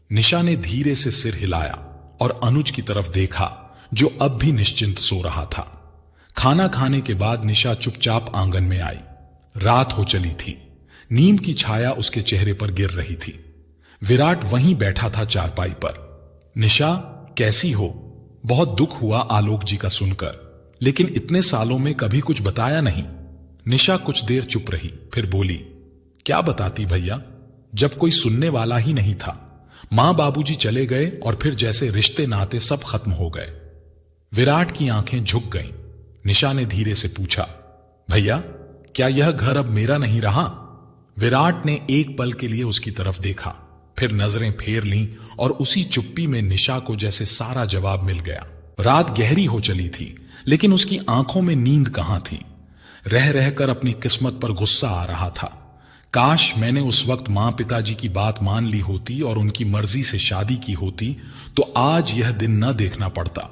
निशा ने धीरे से सिर हिलाया और अनुज की तरफ देखा, जो अब भी निश्चिंत सो रहा था। खाना खाने के बाद निशा चुपचाप आंगन में आई। रात हो चली थी, नींद की छाया उसके चेहरे पर गिर रही थी। विराट वहीं बैठा था चारपाई पर। निशा कैसी हो? बहुत दुख हुआ आलोक जी का सुनकर, लेकिन इतने सालों में कभी कुछ बताया नहीं। निशा कुछ देर चुप रही, फिर बोली, क्या बताती भैया, जब कोई सुनने वाला ही नहीं था। मां बाबूजी चले गए और फिर जैसे रिश्ते नाते सब खत्म हो गए। विराट की आंखें झुक गईं। निशा ने धीरे से पूछा, भैया क्या यह घर अब मेरा नहीं रहा? विराट ने एक पल के लिए उसकी तरफ देखा, फिर नजरें फेर लीं और उसी चुप्पी में निशा को जैसे सारा जवाब मिल गया। रात गहरी हो चली थी, लेकिन उसकी आंखों में नींद कहां थी। रह रहकर अपनी किस्मत पर गुस्सा आ रहा था। काश मैंने उस वक्त मां पिताजी की बात मान ली होती और उनकी मर्जी से शादी की होती, तो आज यह दिन न देखना पड़ता।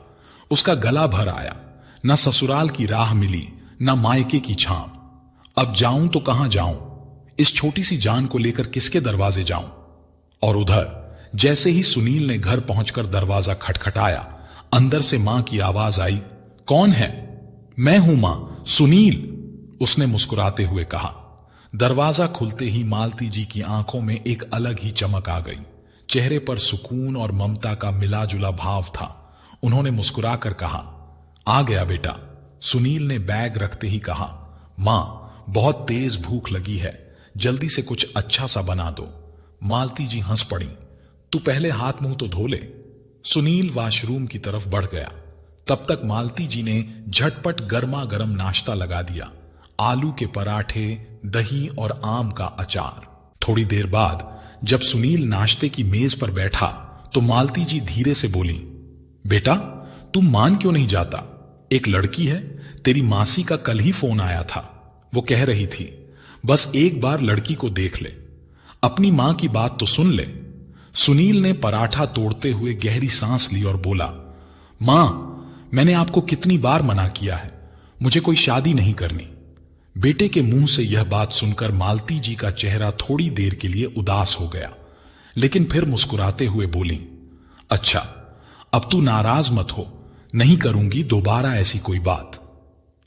उसका गला भर आया। न ससुराल की राह मिली, न मायके की छांव। अब जाऊं तो कहां जाऊं? इस छोटी सी जान को लेकर किसके दरवाजे जाऊं? और उधर जैसे ही सुनील ने घर पहुंचकर दरवाजा खटखटाया, अंदर से मां की आवाज आई, कौन है? मैं हूं मां, सुनील, उसने मुस्कुराते हुए कहा। दरवाजा खुलते ही मालती जी की आंखों में एक अलग ही चमक आ गई। चेहरे पर सुकून और ममता का मिला जुला भाव था। उन्होंने मुस्कुराकर कहा, आ गया बेटा। सुनील ने बैग रखते ही कहा, मां बहुत तेज भूख लगी है, जल्दी से कुछ अच्छा सा बना दो। मालती जी हंस पड़ी, तू पहले हाथ मुंह तो धो ले। सुनील वॉशरूम की तरफ बढ़ गया। तब तक मालती जी ने झटपट गर्मा गर्म नाश्ता लगा दिया, आलू के पराठे, दही और आम का अचार। थोड़ी देर बाद जब सुनील नाश्ते की मेज पर बैठा तो मालती जी धीरे से बोली, बेटा तू मान क्यों नहीं जाता? एक लड़की है, तेरी मासी का कल ही फोन आया था। वो कह रही थी बस एक बार लड़की को देख ले, अपनी मां की बात तो सुन ले। सुनील ने पराठा तोड़ते हुए गहरी सांस ली और बोला, मां मैंने आपको कितनी बार मना किया है, मुझे कोई शादी नहीं करनी। बेटे के मुंह से यह बात सुनकर मालती जी का चेहरा थोड़ी देर के लिए उदास हो गया, लेकिन फिर मुस्कुराते हुए बोली, अच्छा, अब तू नाराज मत हो, नहीं करूंगी दोबारा ऐसी कोई बात।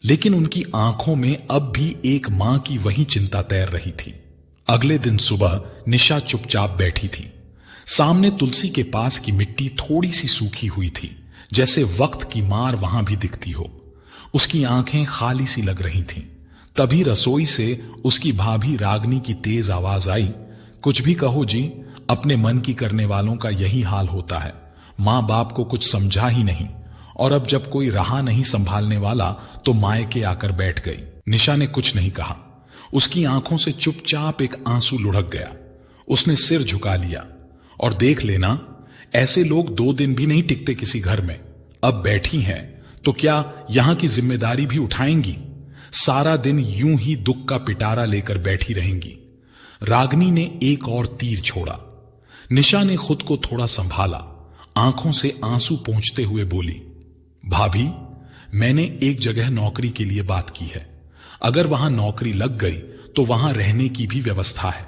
लेकिन उनकी आंखों में अब भी एक मां की वही चिंता तैर रही थी। अगले दिन सुबह निशा चुपचाप बैठी थी। सामने तुलसी के पास की मिट्टी थोड़ी सी सूखी हुई थी, जैसे वक्त की मार वहां भी दिखती हो। उसकी आंखें खाली सी लग रही थीं। तभी रसोई से उसकी भाभी रागनी की तेज आवाज आई, कुछ भी कहो जी, अपने मन की करने वालों का यही हाल होता है। मां बाप को कुछ समझा ही नहीं, और अब जब कोई रहा नहीं संभालने वाला तो मायके आकर बैठ गई। निशा ने कुछ नहीं कहा। उसकी आंखों से चुपचाप एक आंसू लुढ़क गया। उसने सिर झुका लिया, और देख लेना, ऐसे लोग 2 दिन भी नहीं टिकते किसी घर में। अब बैठी हैं तो क्या यहां की जिम्मेदारी भी उठाएंगी? सारा दिन यूं ही दुख का पिटारा लेकर बैठी रहेंगी। रागनी ने एक और तीर छोड़ा। निशा ने खुद को थोड़ा संभाला, आंखों से आंसू पोंछते हुए बोली, भाभी, मैंने एक जगह नौकरी के लिए बात की है। अगर वहां नौकरी लग गई तो वहां रहने की भी व्यवस्था है।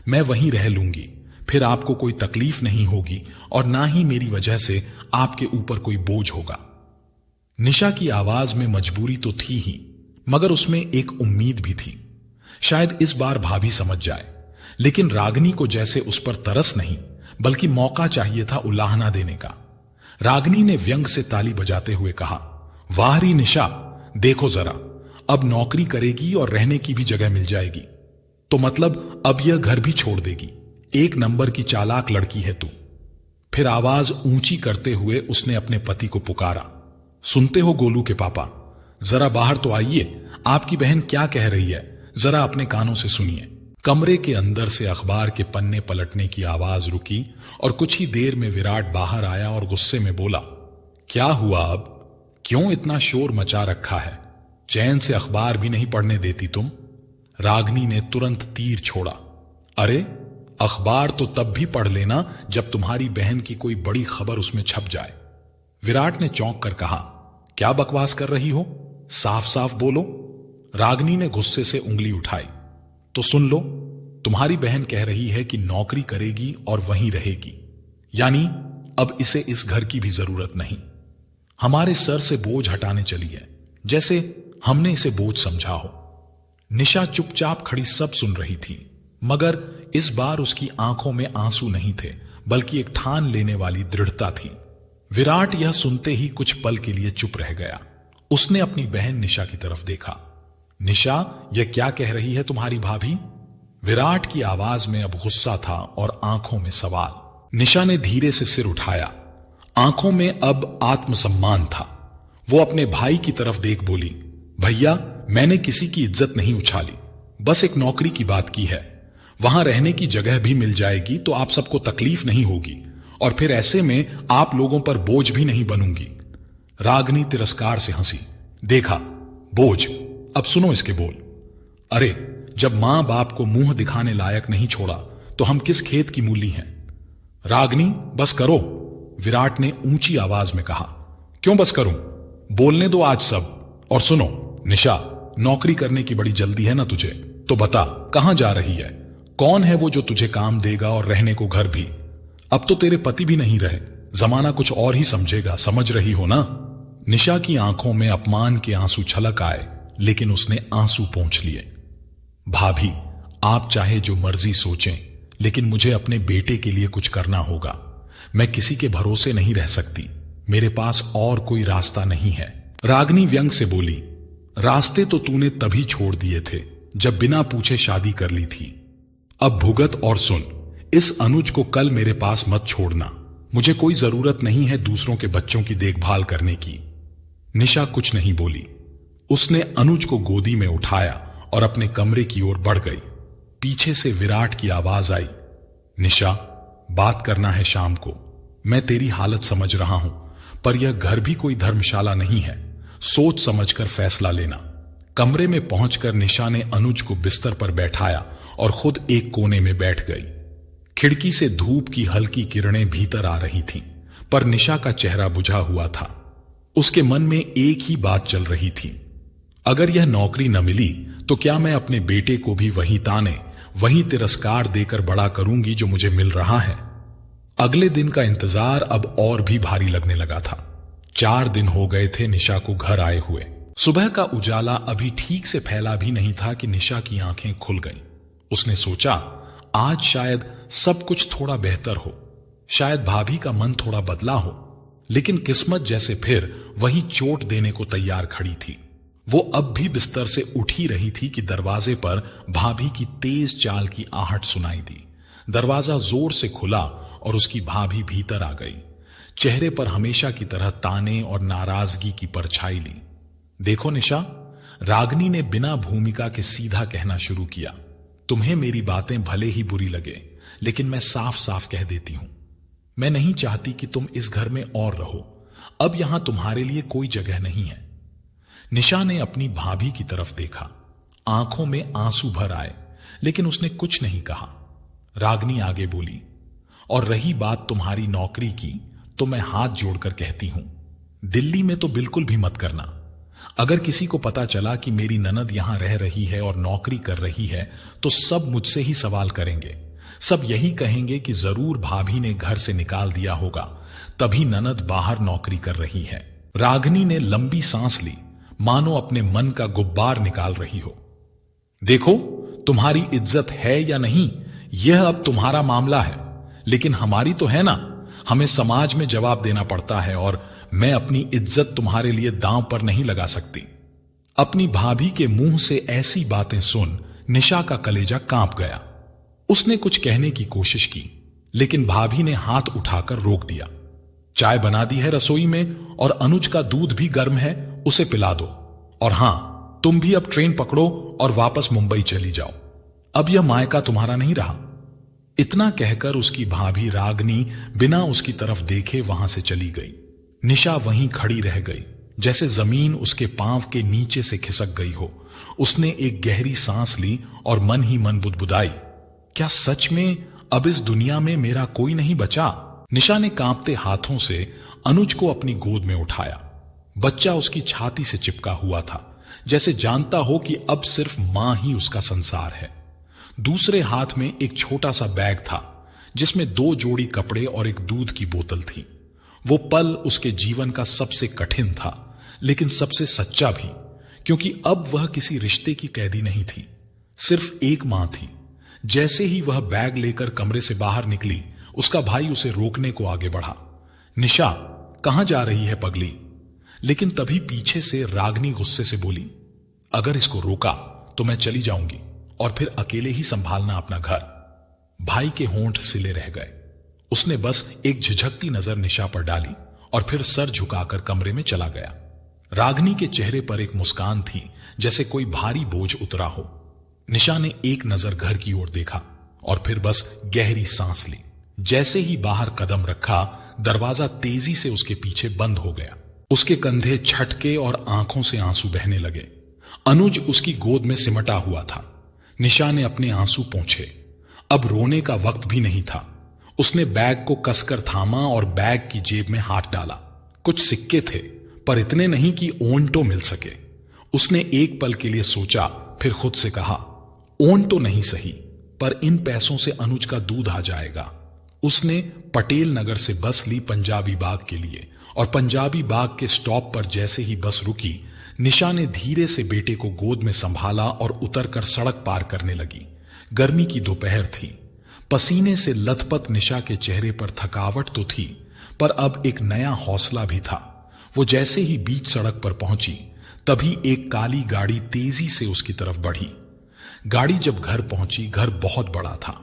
मैं वहीं रह लूंगी, फिर आपको कोई तकलीफ नहीं होगी और ना ही मेरी वजह से आपके ऊपर कोई बोझ होगा। निशा की आवाज में मजबूरी तो थी ही, मगर उसमें एक उम्मीद भी थी। शायद इस बार भाभी समझ जाए। लेकिन रागनी को जैसे उस पर तरस नहीं, बल्कि मौका चाहिए था उलाहना देने का। रागनी ने व्यंग से ताली बजाते हुए कहा, वाह री निशा, देखो जरा, अब नौकरी करेगी और रहने की भी जगह मिल जाएगी। तो मतलब अब यह घर भी छोड़ देगी। एक नंबर की चालाक लड़की है तू। फिर आवाज ऊंची करते हुए उसने अपने पति को पुकारा, सुनते हो गोलू के पापा, जरा बाहर तो आइए, आपकी बहन क्या कह रही है, जरा अपने कानों से सुनिए। कमरे के अंदर से अखबार के पन्ने पलटने की आवाज रुकी और कुछ ही देर में विराट बाहर आया और गुस्से में बोला, क्या हुआ अब? क्यों इतना शोर मचा रखा है? चैन से अखबार भी नहीं पढ़ने देती तुम? रागनी ने तुरंत तीर छोड़ा, अरे अखबार तो तब भी पढ़ लेना जब तुम्हारी बहन की कोई बड़ी खबर उसमें छप जाए। विराट ने चौंक कर कहा, क्या बकवास कर रही हो, साफ साफ बोलो। रागनी ने गुस्से से उंगली उठाई, तो सुन लो, तुम्हारी बहन कह रही है कि नौकरी करेगी और वहीं रहेगी, यानी अब इसे इस घर की भी जरूरत नहीं। हमारे सर से बोझ हटाने चली है, जैसे हमने इसे बोझ समझा हो। निशा चुपचाप खड़ी सब सुन रही थी, मगर इस बार उसकी आंखों में आंसू नहीं थे, बल्कि एक ठान लेने वाली दृढ़ता थी। विराट यह सुनते ही कुछ पल के लिए चुप रह गया। उसने अपनी बहन निशा की तरफ देखा। निशा, यह क्या कह रही है तुम्हारी भाभी? विराट की आवाज में अब गुस्सा था और आंखों में सवाल। निशा ने धीरे से सिर उठाया, आंखों में अब आत्मसम्मान था। वो अपने भाई की तरफ देख बोली, भैया, मैंने किसी की इज्जत नहीं उछाली, बस एक नौकरी की बात की है। वहां रहने की जगह भी मिल जाएगी तो आप सबको तकलीफ नहीं होगी, और फिर ऐसे में आप लोगों पर बोझ भी नहीं बनूंगी। रागनी तिरस्कार से हंसी, देखा बोझ, अब सुनो इसके बोल। अरे, जब मां बाप को मुंह दिखाने लायक नहीं छोड़ा तो हम किस खेत की मूली हैं? रागनी, बस करो, विराट ने ऊंची आवाज में कहा। क्यों बस करूं? बोलने दो आज सब। और सुनो निशा, नौकरी करने की बड़ी जल्दी है ना तुझे? तो बता, कहां जा रही है? कौन है वो जो तुझे काम देगा और रहने को घर भी? अब तो तेरे पति भी नहीं रहे, जमाना कुछ और ही समझेगा, समझ रही हो ना? निशा की आंखों में अपमान के आंसू छलक आए, लेकिन उसने आंसू पोंछ लिए। भाभी, आप चाहे जो मर्जी सोचें, लेकिन मुझे अपने बेटे के लिए कुछ करना होगा। मैं किसी के भरोसे नहीं रह सकती, मेरे पास और कोई रास्ता नहीं है। रागनी व्यंग से बोली, रास्ते तो तूने तभी छोड़ दिए थे जब बिना पूछे शादी कर ली थी। अब भुगत और सुन, इस अनुज को कल मेरे पास मत छोड़ना। मुझे कोई जरूरत नहीं है दूसरों के बच्चों की देखभाल करने की। निशा कुछ नहीं बोली। उसने अनुज को गोदी में उठाया और अपने कमरे की ओर बढ़ गई। पीछे से विराट की आवाज आई, निशा, बात करना है शाम को। मैं तेरी हालत समझ रहा हूं, पर यह घर भी कोई धर्मशाला नहीं है, सोच समझकर फैसला लेना। कमरे में पहुंचकर निशा ने अनुज को बिस्तर पर बैठाया और खुद एक कोने में बैठ गई। खिड़की से धूप की हल्की किरणें भीतर आ रही थीं, पर निशा का चेहरा बुझा हुआ था। उसके मन में एक ही बात चल रही थी, अगर यह नौकरी न मिली तो क्या मैं अपने बेटे को भी वही ताने, वही तिरस्कार देकर बड़ा करूंगी जो मुझे मिल रहा है। अगले दिन का इंतजार अब और भी भारी लगने लगा था। 4 दिन हो गए थे निशा को घर आए हुए। सुबह का उजाला अभी ठीक से फैला भी नहीं था कि निशा की आंखें खुल गईं। उसने सोचा आज शायद सब कुछ थोड़ा बेहतर हो, शायद भाभी का मन थोड़ा बदला हो। लेकिन किस्मत जैसे फिर वही चोट देने को तैयार खड़ी थी। वो अब भी बिस्तर से उठ ही रही थी कि दरवाजे पर भाभी की तेज चाल की आहट सुनाई दी। दरवाजा जोर से खुला और उसकी भाभी भीतर आ गई। चेहरे पर हमेशा की तरह ताने और नाराजगी की परछाई ली। देखो निशा, रागनी ने बिना भूमिका के सीधा कहना शुरू किया, तुम्हें मेरी बातें भले ही बुरी लगे, लेकिन मैं साफ साफ कह देती हूं, मैं नहीं चाहती कि तुम इस घर में और रहो। अब यहां तुम्हारे लिए कोई जगह नहीं है। निशा ने अपनी भाभी की तरफ देखा। आंखों में आंसू भर आए, लेकिन उसने कुछ नहीं कहा। रागनी आगे बोली, और रही बात तुम्हारी नौकरी की, तो मैं हाथ जोड़कर कहती हूं, दिल्ली में तो बिल्कुल भी मत करना। अगर किसी को पता चला कि मेरी ननद यहां रह रही है और नौकरी कर रही है, तो सब मुझसे ही सवाल करेंगे। सब यही कहेंगे कि जरूर भाभी ने घर से निकाल दिया होगा, तभी ननद बाहर नौकरी कर रही है। रागनी ने लंबी सांस ली, मानो अपने मन का गुब्बार निकाल रही हो। देखो, तुम्हारी इज्जत है या नहीं, यह अब तुम्हारा मामला है, लेकिन हमारी तो है ना। हमें समाज में जवाब देना पड़ता है और मैं अपनी इज्जत तुम्हारे लिए दांव पर नहीं लगा सकती। अपनी भाभी के मुंह से ऐसी बातें सुन निशा का कलेजा कांप गया। उसने कुछ कहने की कोशिश की, लेकिन भाभी ने हाथ उठाकर रोक दिया। चाय बना दी है रसोई में और अनुज का दूध भी गर्म है, उसे पिला दो। और हां, तुम भी अब ट्रेन पकड़ो और वापस मुंबई चली जाओ। अब यह मायका तुम्हारा नहीं रहा। इतना कहकर उसकी भाभी रागनी बिना उसकी तरफ देखे वहां से चली गई। निशा वहीं खड़ी रह गई, जैसे जमीन उसके पांव के नीचे से खिसक गई हो। उसने एक गहरी सांस ली और मन ही मन बुदबुदाई, क्या सच में अब इस दुनिया में मेरा कोई नहीं बचा? निशा ने कांपते हाथों से अनुज को अपनी गोद में उठाया। बच्चा उसकी छाती से चिपका हुआ था, जैसे जानता हो कि अब सिर्फ मां ही उसका संसार है। दूसरे हाथ में एक छोटा सा बैग था, जिसमें 2 जोड़ी कपड़े और एक दूध की बोतल थी। वो पल उसके जीवन का सबसे कठिन था, लेकिन सबसे सच्चा भी, क्योंकि अब वह किसी रिश्ते की कैदी नहीं थी, सिर्फ एक मां थी। जैसे ही वह बैग लेकर कमरे से बाहर निकली, उसका भाई उसे रोकने को आगे बढ़ा। निशा, कहां जा रही है पगली? लेकिन तभी पीछे से रागनी गुस्से से बोली, अगर इसको रोका तो मैं चली जाऊंगी और फिर अकेले ही संभालना अपना घर। भाई के होंठ सिले रह गए। उसने बस एक झिझकती नजर निशा पर डाली और फिर सर झुकाकर कमरे में चला गया। रागनी के चेहरे पर एक मुस्कान थी, जैसे कोई भारी बोझ उतरा हो। निशा ने एक नजर घर की ओर देखा और फिर बस गहरी सांस ली। जैसे ही बाहर कदम रखा, दरवाजा तेजी से उसके पीछे बंद हो गया। उसके कंधे छटके और आंखों से आंसू बहने लगे। अनुज उसकी गोद में सिमटा हुआ था। निशा ने अपने आंसू पोंछे। अब रोने का वक्त भी नहीं था। उसने बैग को कसकर थामा और बैग की जेब में हाथ डाला। कुछ सिक्के थे, पर इतने नहीं कि ओन तो मिल सके। उसने एक पल के लिए सोचा, फिर खुद से कहा, ओन तो नहीं सही, पर इन पैसों से अनुज का दूध आ जाएगा। उसने पटेल नगर से बस ली पंजाबी बाग के लिए, और पंजाबी बाग के स्टॉप पर जैसे ही बस रुकी, निशा ने धीरे से बेटे को गोद में संभाला और उतरकर सड़क पार करने लगी। गर्मी की दोपहर थी। पसीने से लथपथ निशा के चेहरे पर थकावट तो थी, पर अब एक नया हौसला भी था। वो जैसे ही बीच सड़क पर पहुंची, तभी एक काली गाड़ी तेजी से उसकी तरफ बढ़ी। गाड़ी जब घर पहुंची, घर बहुत बड़ा था।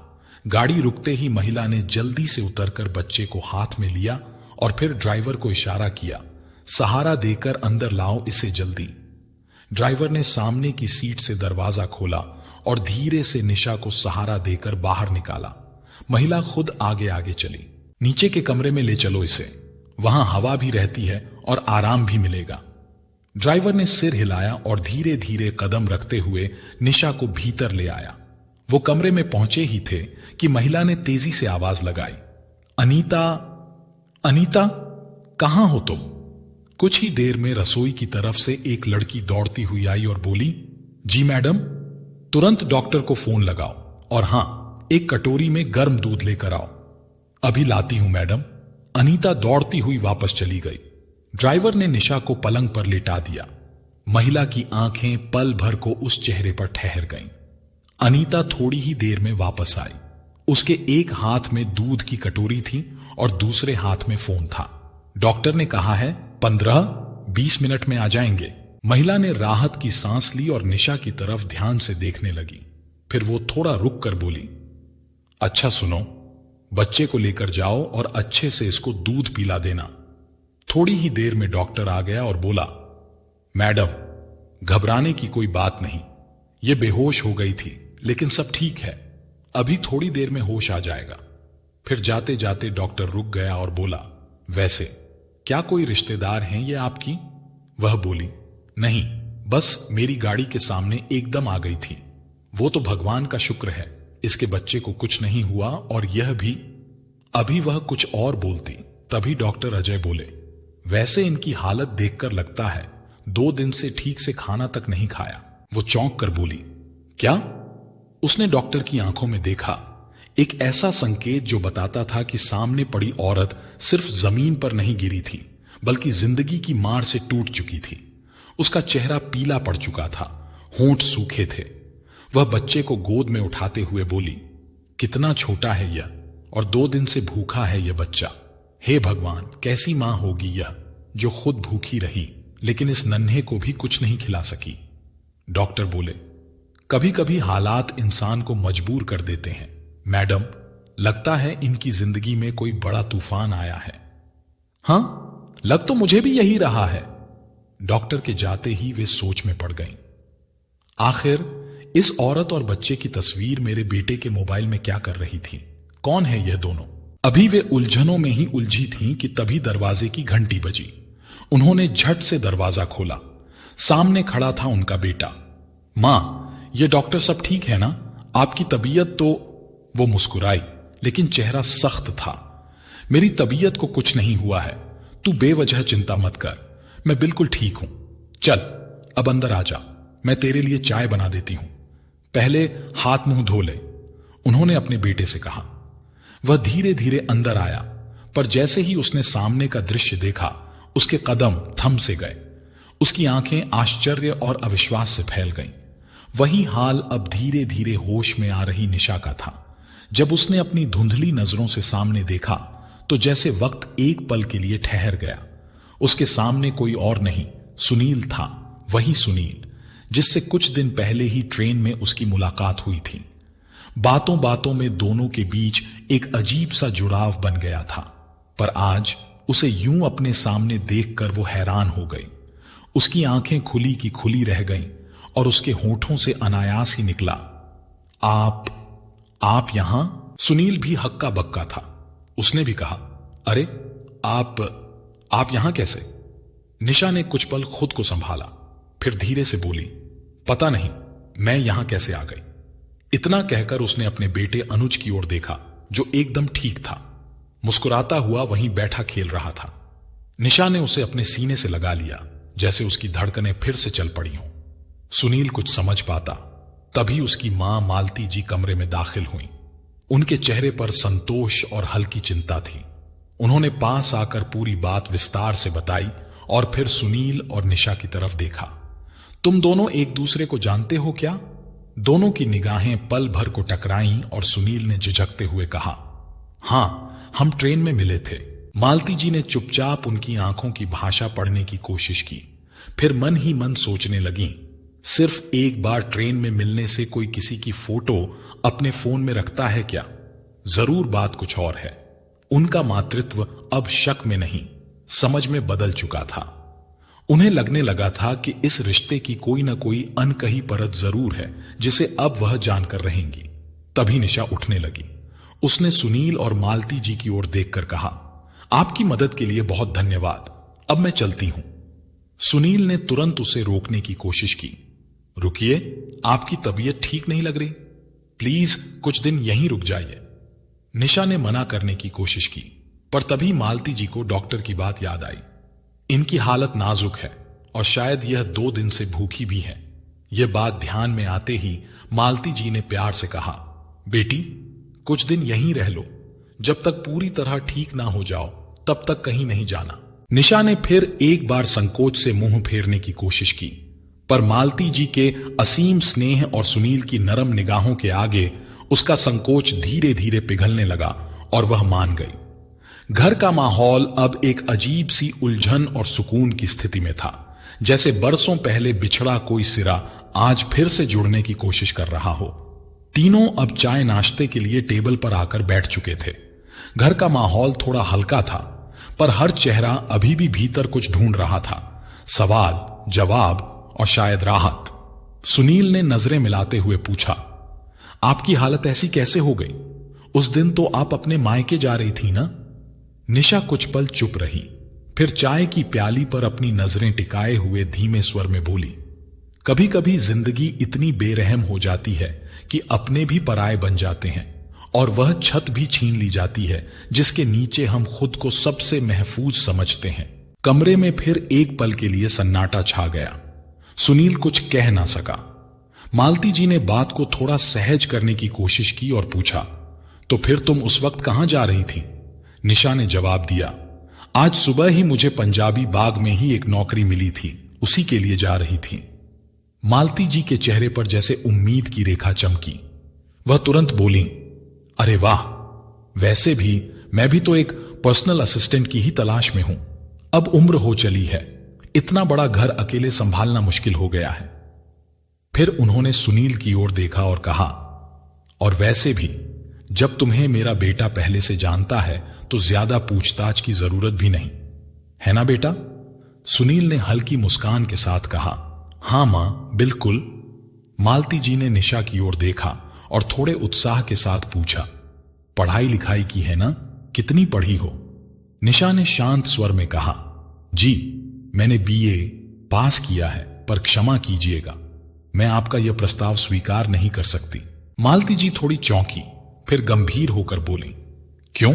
गाड़ी रुकते ही महिला ने जल्दी से उतरकर बच्चे को हाथ में लिया और फिर ड्राइवर को इशारा किया, सहारा देकर अंदर लाओ इसे जल्दी। ड्राइवर ने सामने की सीट से दरवाजा खोला और धीरे से निशा को सहारा देकर बाहर निकाला। महिला खुद आगे आगे चली। नीचे के कमरे में ले चलो इसे, वहां हवा भी रहती है और आराम भी मिलेगा। ड्राइवर ने सिर हिलाया और धीरे धीरे कदम रखते हुए निशा को भीतर ले आया। वो कमरे में पहुंचे ही थे कि महिला ने तेजी से आवाज लगाई, अनीता, अनीता, कहां हो तुम? कुछ ही देर में रसोई की तरफ से एक लड़की दौड़ती हुई आई और बोली, जी मैडम, तुरंत डॉक्टर को फोन लगाओ और हां, एक कटोरी में गर्म दूध लेकर आओ। अभी लाती हूं मैडम। अनीता दौड़ती हुई वापस चली गई। ड्राइवर ने निशा को पलंग पर लेटा दिया। महिला की आंखें पल भर को उस चेहरे पर ठहर गईं। अनीता थोड़ी ही देर में वापस आई। उसके एक हाथ में दूध की कटोरी थी और दूसरे हाथ में फोन था। डॉक्टर ने कहा है 15-20 मिनट में आ जाएंगे। महिला ने राहत की सांस ली और निशा की तरफ ध्यान से देखने लगी। फिर वो थोड़ा रुक कर बोली, अच्छा सुनो, बच्चे को लेकर जाओ और अच्छे से इसको दूध पिला देना। थोड़ी ही देर में डॉक्टर आ गया और बोला, मैडम, घबराने की कोई बात नहीं, ये बेहोश हो गई थी लेकिन सब ठीक है, अभी थोड़ी देर में होश आ जाएगा। फिर जाते जाते डॉक्टर रुक गया और बोला, वैसे क्या कोई रिश्तेदार हैं ये आपकी? वह बोली, नहीं, बस मेरी गाड़ी के सामने एकदम आ गई थी। वो तो भगवान का शुक्र है, इसके बच्चे को कुछ नहीं हुआ। और यह भी। अभी वह कुछ और बोलती, तभी डॉक्टर अजय बोले, वैसे इनकी हालत देखकर लगता है 2 दिन से ठीक से खाना तक नहीं खाया। वो चौंक कर बोली, क्या? उसने डॉक्टर की आंखों में देखा, एक ऐसा संकेत जो बताता था कि सामने पड़ी औरत सिर्फ जमीन पर नहीं गिरी थी, बल्कि जिंदगी की मार से टूट चुकी थी। उसका चेहरा पीला पड़ चुका था, होंठ सूखे थे। वह बच्चे को गोद में उठाते हुए बोली, कितना छोटा है यह और 2 दिन से भूखा है यह बच्चा। हे भगवान, कैसी मां होगी यह जो खुद भूखी रही लेकिन इस नन्हे को भी कुछ नहीं खिला सकी। डॉक्टर बोले, कभी कभी हालात इंसान को मजबूर कर देते हैं। मैडम, लगता है इनकी जिंदगी में कोई बड़ा तूफान आया है। हां, लग तो मुझे भी यही रहा है। डॉक्टर के जाते ही वे सोच में पड़ गईं। आखिर इस औरत और बच्चे की तस्वीर मेरे बेटे के मोबाइल में क्या कर रही थी? कौन है यह दोनों? अभी वे उलझनों में ही उलझी थीं कि तभी दरवाजे की घंटी बजी। उन्होंने झट से दरवाजा खोला। सामने खड़ा था उनका बेटा। मां, ये डॉक्टर सब ठीक है ना? आपकी तबीयत तो। वो मुस्कुराई लेकिन चेहरा सख्त था। मेरी तबीयत को कुछ नहीं हुआ है, तू बेवजह चिंता मत कर, मैं बिल्कुल ठीक हूं। चल अब अंदर आ जा, मैं तेरे लिए चाय बना देती हूं। पहले हाथ मुंह धो ले, उन्होंने अपने बेटे से कहा। वह धीरे धीरे अंदर आया, पर जैसे ही उसने सामने का दृश्य देखा, उसके कदम थम से गए। उसकी आंखें आश्चर्य और अविश्वास से फैल गईं। वही हाल अब धीरे धीरे होश में आ रही निशा का था। जब उसने अपनी धुंधली नजरों से सामने देखा तो जैसे वक्त एक पल के लिए ठहर गया। उसके सामने कोई और नहीं, सुनील था। वही सुनील जिससे कुछ दिन पहले ही ट्रेन में उसकी मुलाकात हुई थी। बातों बातों में दोनों के बीच एक अजीब सा जुड़ाव बन गया था, पर आज उसे यूं अपने सामने देखकर वो हैरान हो गई। उसकी आंखें खुली की खुली रह गईं और उसके होठों से अनायास ही निकला, आप यहां? सुनील भी हक्का बक्का था। उसने भी कहा, अरे आप यहां कैसे? निशा ने कुछ पल खुद को संभाला, फिर धीरे से बोली, पता नहीं मैं यहां कैसे आ गई। इतना कहकर उसने अपने बेटे अनुज की ओर देखा, जो एकदम ठीक था, मुस्कुराता हुआ वहीं बैठा खेल रहा था। निशा ने उसे अपने सीने से लगा लिया, जैसे उसकी धड़कनें फिर से चल पड़ी हों। सुनील कुछ समझ पाता, तभी उसकी मां मालती जी कमरे में दाखिल हुई। उनके चेहरे पर संतोष और हल्की चिंता थी। उन्होंने पास आकर पूरी बात विस्तार से बताई और फिर सुनील और निशा की तरफ देखा। तुम दोनों एक दूसरे को जानते हो क्या? दोनों की निगाहें पल भर को टकराईं और सुनील ने झिझकते हुए कहा, हां, हम ट्रेन में मिले थे। मालती जी ने चुपचाप उनकी आंखों की भाषा पढ़ने की कोशिश की, फिर मन ही मन सोचने लगी, सिर्फ एक बार ट्रेन में मिलने से कोई किसी की फोटो अपने फोन में रखता है क्या? जरूर बात कुछ और है। उनका मातृत्व अब शक में नहीं, समझ में बदल चुका था। उन्हें लगने लगा था कि इस रिश्ते की कोई न कोई अनकही परत जरूर है, जिसे अब वह जानकर रहेंगी। तभी निशा उठने लगी। उसने सुनील और मालती जी की ओर देखकर कहा, आपकी मदद के लिए बहुत धन्यवाद, अब मैं चलती हूं। सुनील ने तुरंत उसे रोकने की कोशिश की। रुकिए, आपकी तबीयत ठीक नहीं लग रही, प्लीज कुछ दिन यहीं रुक जाइए। निशा ने मना करने की कोशिश की, पर तभी मालती जी को डॉक्टर की बात याद आई। इनकी हालत नाजुक है और शायद यह 2 दिन से भूखी भी है। यह बात ध्यान में आते ही मालती जी ने प्यार से कहा, बेटी कुछ दिन यहीं रह लो, जब तक पूरी तरह ठीक ना हो जाओ तब तक कहीं नहीं जाना। निशा ने फिर एक बार संकोच से मुंह फेरने की कोशिश की, पर मालती जी के असीम स्नेह और सुनील की नरम निगाहों के आगे उसका संकोच धीरे धीरे पिघलने लगा और वह मान गई। घर का माहौल अब एक अजीब सी उलझन और सुकून की स्थिति में था, जैसे बरसों पहले बिछड़ा कोई सिरा आज फिर से जुड़ने की कोशिश कर रहा हो। तीनों अब चाय नाश्ते के लिए टेबल पर आकर बैठ चुके थे। घर का माहौल थोड़ा हल्का था, पर हर चेहरा अभी भी भीतर कुछ ढूंढ रहा था, सवाल, जवाब और शायद राहत। सुनील ने नजरें मिलाते हुए पूछा, आपकी हालत ऐसी कैसे हो गई? उस दिन तो आप अपने मायके जा रही थी ना? निशा कुछ पल चुप रही, फिर चाय की प्याली पर अपनी नजरें टिकाए हुए धीमे स्वर में बोली, कभी कभी जिंदगी इतनी बेरहम हो जाती है कि अपने भी पराये बन जाते हैं और वह छत भी छीन ली जाती है जिसके नीचे हम खुद को सबसे महफूज समझते हैं। कमरे में फिर एक पल के लिए सन्नाटा छा गया। सुनील कुछ कह ना सका। मालती जी ने बात को थोड़ा सहज करने की कोशिश की और पूछा, तो फिर तुम उस वक्त कहां जा रही थी? निशा ने जवाब दिया, आज सुबह ही मुझे पंजाबी बाग में ही एक नौकरी मिली थी, उसी के लिए जा रही थी। मालती जी के चेहरे पर जैसे उम्मीद की रेखा चमकी। वह तुरंत बोली, अरे वाह, वैसे भी मैं भी तो एक पर्सनल असिस्टेंट की ही तलाश में हूं। अब उम्र हो चली है, इतना बड़ा घर अकेले संभालना मुश्किल हो गया है। फिर उन्होंने सुनील की ओर देखा और कहा, और वैसे भी जब तुम्हें मेरा बेटा पहले से जानता है तो ज्यादा पूछताछ की जरूरत भी नहीं है ना बेटा? सुनील ने हल्की मुस्कान के साथ कहा, हां मां, बिल्कुल। मालती जी ने निशा की ओर देखा और थोड़े उत्साह के साथ पूछा, पढ़ाई लिखाई की है ना? कितनी पढ़ी हो? निशा ने शांत स्वर में कहा, जी मैंने बीए पास किया है, पर क्षमा कीजिएगा, मैं आपका यह प्रस्ताव स्वीकार नहीं कर सकती। मालती जी थोड़ी चौंकी, फिर गंभीर होकर बोली, क्यों?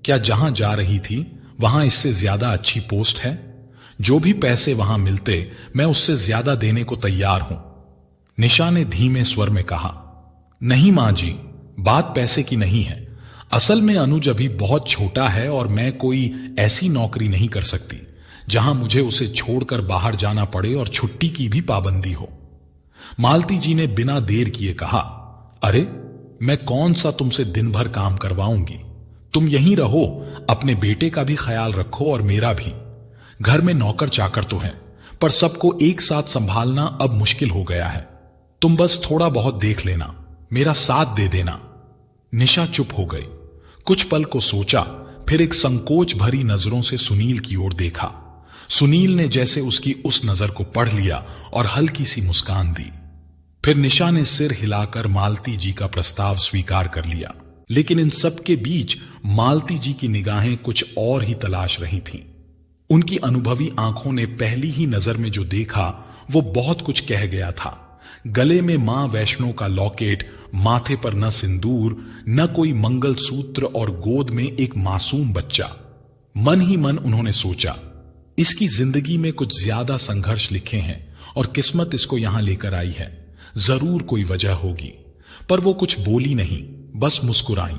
क्या जहां जा रही थी वहां इससे ज्यादा अच्छी पोस्ट है? जो भी पैसे वहां मिलते मैं उससे ज्यादा देने को तैयार हूं। निशा ने धीमे स्वर में कहा, नहीं मां जी, बात पैसे की नहीं है। असल में अनुज अभी बहुत छोटा है और मैं कोई ऐसी नौकरी नहीं कर सकती जहां मुझे उसे छोड़कर बाहर जाना पड़े और छुट्टी की भी पाबंदी हो। मालती जी ने बिना देर किए कहा, अरे मैं कौन सा तुमसे दिन भर काम करवाऊंगी? तुम यहीं रहो, अपने बेटे का भी ख्याल रखो और मेरा भी। घर में नौकर चाकर तो हैं, पर सबको एक साथ संभालना अब मुश्किल हो गया है। तुम बस थोड़ा बहुत देख लेना, मेरा साथ दे देना। निशा चुप हो गई, कुछ पल को सोचा, फिर एक संकोच भरी नजरों से सुनील की ओर देखा। सुनील ने जैसे उसकी उस नजर को पढ़ लिया और हल्की सी मुस्कान दी। फिर निशा ने सिर हिलाकर मालती जी का प्रस्ताव स्वीकार कर लिया। लेकिन इन सब के बीच मालती जी की निगाहें कुछ और ही तलाश रही थीं। उनकी अनुभवी आंखों ने पहली ही नजर में जो देखा वो बहुत कुछ कह गया था। गले में मां वैष्णो का लॉकेट, माथे पर न सिंदूर, न कोई मंगलसूत्र और गोद में एक मासूम बच्चा। मन ही मन उन्होंने सोचा, इसकी जिंदगी में कुछ ज्यादा संघर्ष लिखे हैं और किस्मत इसको यहां लेकर आई है। जरूर कोई वजह होगी। पर वो कुछ बोली नहीं, बस मुस्कुराई।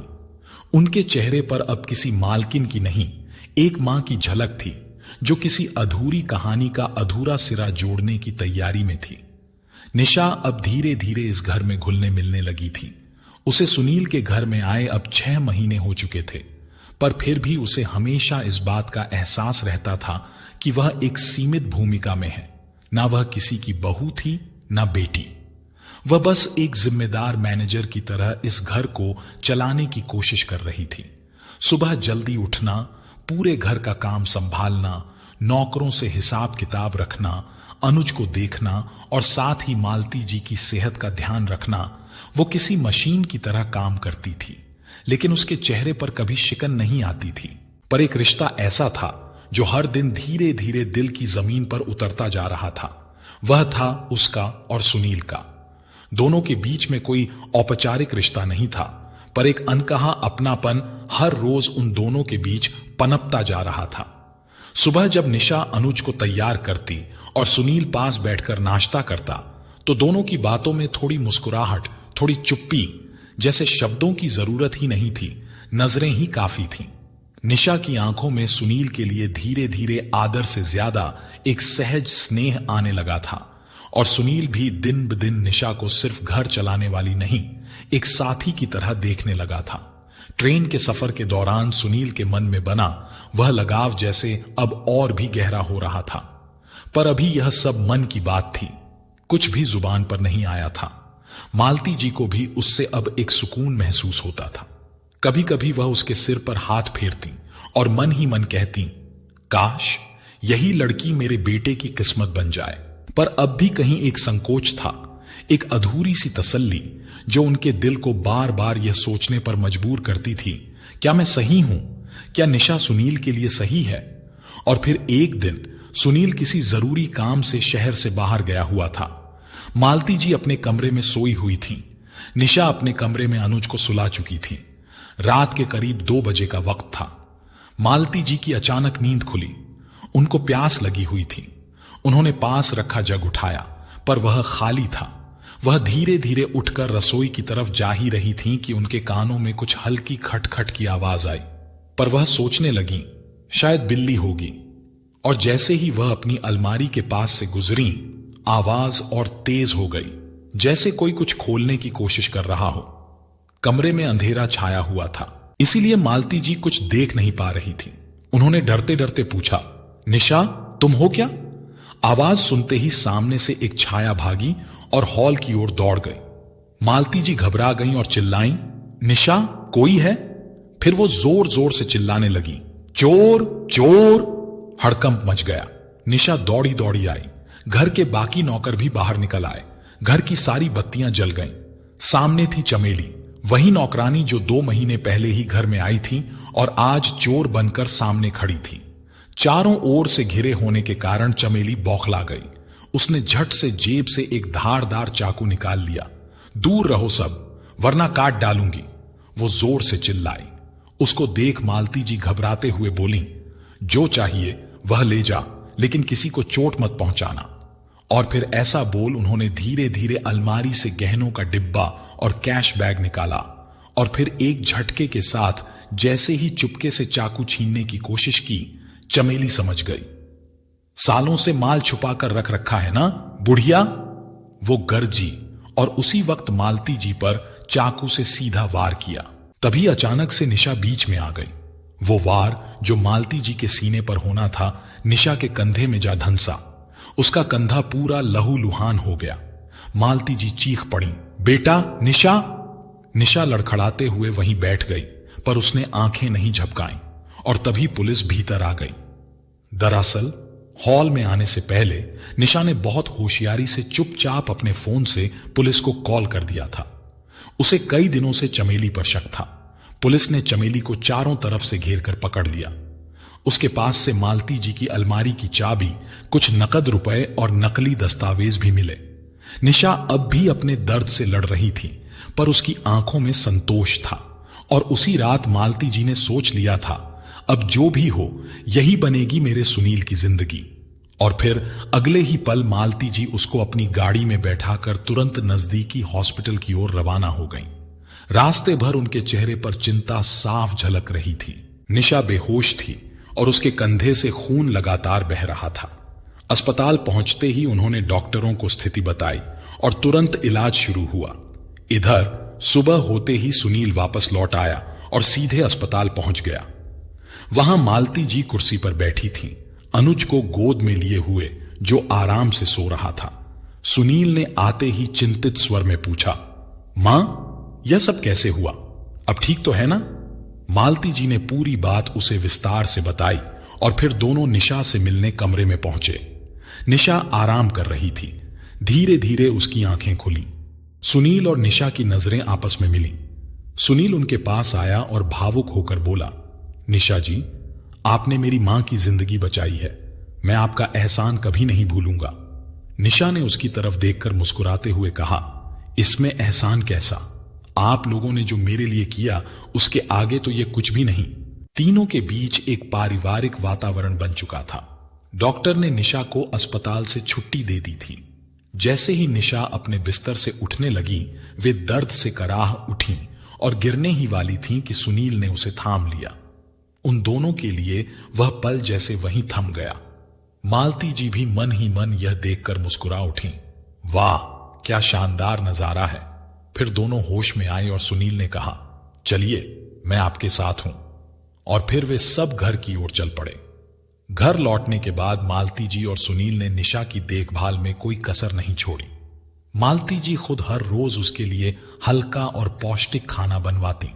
उनके चेहरे पर अब किसी मालकिन की नहीं, एक मां की झलक थी जो किसी अधूरी कहानी का अधूरा सिरा जोड़ने की तैयारी में थी। निशा अब धीरे धीरे इस घर में घुलने मिलने लगी थी। उसे सुनील के घर में आए अब 6 महीने हो चुके थे, पर फिर भी उसे हमेशा इस बात का एहसास रहता था कि वह एक सीमित भूमिका में है। ना वह किसी की बहू थी, ना बेटी। वह बस एक जिम्मेदार मैनेजर की तरह इस घर को चलाने की कोशिश कर रही थी। सुबह जल्दी उठना, पूरे घर का काम संभालना, नौकरों से हिसाब किताब रखना, अनुज को देखना और साथ ही मालती जी की सेहत का ध्यान रखना। वो किसी मशीन की तरह काम करती थी, लेकिन उसके चेहरे पर कभी शिकन नहीं आती थी। पर एक रिश्ता ऐसा था जो हर दिन धीरे धीरे दिल की जमीन पर उतरता जा रहा था। वह था उसका और सुनील का। दोनों के बीच में कोई औपचारिक रिश्ता नहीं था, पर एक अनकहा अपनापन हर रोज उन दोनों के बीच पनपता जा रहा था। सुबह जब निशा अनुज को तैयार करती और सुनील पास बैठकर नाश्ता करता, तो दोनों की बातों में थोड़ी मुस्कुराहट, थोड़ी चुप्पी, जैसे शब्दों की जरूरत ही नहीं थी, नजरें ही काफी थीं। निशा की आंखों में सुनील के लिए धीरे धीरे आदर से ज्यादा एक सहज स्नेह आने लगा था, और सुनील भी दिन ब दिन निशा को सिर्फ घर चलाने वाली नहीं, एक साथी की तरह देखने लगा था। ट्रेन के सफर के दौरान सुनील के मन में बना वह लगाव जैसे अब और भी गहरा हो रहा था। पर अभी यह सब मन की बात थी, कुछ भी जुबान पर नहीं आया था। मालती जी को भी उससे अब एक सुकून महसूस होता था। कभी कभी वह उसके सिर पर हाथ फेरती और मन ही मन कहती, काश यही लड़की मेरे बेटे की किस्मत बन जाए। पर अब भी कहीं एक संकोच था, एक अधूरी सी तसल्ली जो उनके दिल को बार बार यह सोचने पर मजबूर करती थी, क्या मैं सही हूं? क्या निशा सुनील के लिए सही है? और फिर एक दिन सुनील किसी जरूरी काम से शहर से बाहर गया हुआ था। मालती जी अपने कमरे में सोई हुई थी। निशा अपने कमरे में अनुज को सुला चुकी थी। रात के करीब 2 बजे का वक्त था। मालती जी की अचानक नींद खुली। उनको प्यास लगी हुई थी। उन्होंने पास रखा जग उठाया, पर वह खाली था। वह धीरे धीरे उठकर रसोई की तरफ जा ही रही थीं कि उनके कानों में कुछ हल्की खटखट की आवाज आई। पर वह सोचने लगी, शायद बिल्ली होगी। और जैसे ही वह अपनी अलमारी के पास से गुजरी, आवाज और तेज हो गई, जैसे कोई कुछ खोलने की कोशिश कर रहा हो। कमरे में अंधेरा छाया हुआ था, इसीलिए मालती जी कुछ देख नहीं पा रही थी। उन्होंने डरते डरते पूछा, निशा तुम हो क्या? आवाज सुनते ही सामने से एक छाया भागी और हॉल की ओर दौड़ गई। मालती जी घबरा गईं और चिल्लाईं, निशा कोई है? फिर वो जोर जोर से चिल्लाने लगी, चोर चोर। हड़कंप मच गया। निशा दौड़ी दौड़ी आई। घर के बाकी नौकर भी बाहर निकल आए। घर की सारी बत्तियां जल गईं। सामने थी चमेली, वही नौकरानी जो 2 महीने पहले ही घर में आई थी और आज चोर बनकर सामने खड़ी थी। चारों ओर से घिरे होने के कारण चमेली बौखला गई। उसने झट से जेब से एक धारदार चाकू निकाल लिया। दूर रहो सब, वरना काट डालूंगी, वो जोर से चिल्लाई। उसको देख मालती जी घबराते हुए बोली, जो चाहिए वह ले जा, लेकिन किसी को चोट मत पहुंचाना। और फिर ऐसा बोल उन्होंने धीरे धीरे अलमारी से गहनों का डिब्बा और कैश बैग निकाला, और फिर एक झटके के साथ जैसे ही चुपके से चाकू छीनने की कोशिश की, चमेली समझ गई। सालों से माल छुपा कर रख रखा है ना बुढ़िया, वो गरजी और उसी वक्त मालती जी पर चाकू से सीधा वार किया। तभी अचानक से निशा बीच में आ गई। वो वार जो मालती जी के सीने पर होना था, निशा के कंधे में जा धंसा। उसका कंधा पूरा लहूलुहान हो गया। मालती जी चीख पड़ी, बेटा निशा। निशा लड़खड़ाते हुए वहीं बैठ गई, पर उसने आंखें नहीं झपकाईं, और तभी पुलिस भीतर आ गई। दरअसल हॉल में आने से पहले निशा ने बहुत होशियारी से चुपचाप अपने फोन से पुलिस को कॉल कर दिया था। उसे कई दिनों से चमेली पर शक था। पुलिस ने चमेली को चारों तरफ से घेर कर पकड़ लिया। उसके पास से मालती जी की अलमारी की चाबी, कुछ नकद रुपए और नकली दस्तावेज भी मिले। निशा अब भी अपने दर्द से लड़ रही थी, पर उसकी आंखों में संतोष था। और उसी रात मालती जी ने सोच लिया था, अब जो भी हो यही बनेगी मेरे सुनील की जिंदगी। और फिर अगले ही पल मालती जी उसको अपनी गाड़ी में बैठाकर तुरंत नजदीकी हॉस्पिटल की ओर रवाना हो गईं। रास्ते भर उनके चेहरे पर चिंता साफ झलक रही थी। निशा बेहोश थी और उसके कंधे से खून लगातार बह रहा था। अस्पताल पहुंचते ही उन्होंने डॉक्टरों को स्थिति बताई और तुरंत इलाज शुरू हुआ। इधर सुबह होते ही सुनील वापस लौट आया और सीधे अस्पताल पहुंच गया। वहां मालती जी कुर्सी पर बैठी थीं, अनुज को गोद में लिए हुए, जो आराम से सो रहा था। सुनील ने आते ही चिंतित स्वर में पूछा, मां, यह सब कैसे हुआ? अब ठीक तो है ना? मालती जी ने पूरी बात उसे विस्तार से बताई और फिर दोनों निशा से मिलने कमरे में पहुंचे। निशा आराम कर रही थी। धीरे धीरे उसकी आंखें खुली। सुनील और निशा की नजरें आपस में मिली। सुनील उनके पास आया और भावुक होकर बोला, निशा जी, आपने मेरी मां की जिंदगी बचाई है। मैं आपका एहसान कभी नहीं भूलूंगा। निशा ने उसकी तरफ देखकर मुस्कुराते हुए कहा, इसमें एहसान कैसा? आप लोगों ने जो मेरे लिए किया उसके आगे तो ये कुछ भी नहीं। तीनों के बीच एक पारिवारिक वातावरण बन चुका था। डॉक्टर ने निशा को अस्पताल से छुट्टी दे दी थी। जैसे ही निशा अपने बिस्तर से उठने लगी, वे दर्द से कराह उठी और गिरने ही वाली थीं कि सुनील ने उसे थाम लिया। उन दोनों के लिए वह पल जैसे वहीं थम गया। मालती जी भी मन ही मन यह देखकर मुस्कुरा उठी। वाह, क्या शानदार नजारा है। फिर दोनों होश में आए और सुनील ने कहा, चलिए मैं आपके साथ हूं। और फिर वे सब घर की ओर चल पड़े। घर लौटने के बाद मालती जी और सुनील ने निशा की देखभाल में कोई कसर नहीं छोड़ी। मालती जी खुद हर रोज उसके लिए हल्का और पौष्टिक खाना बनवाती,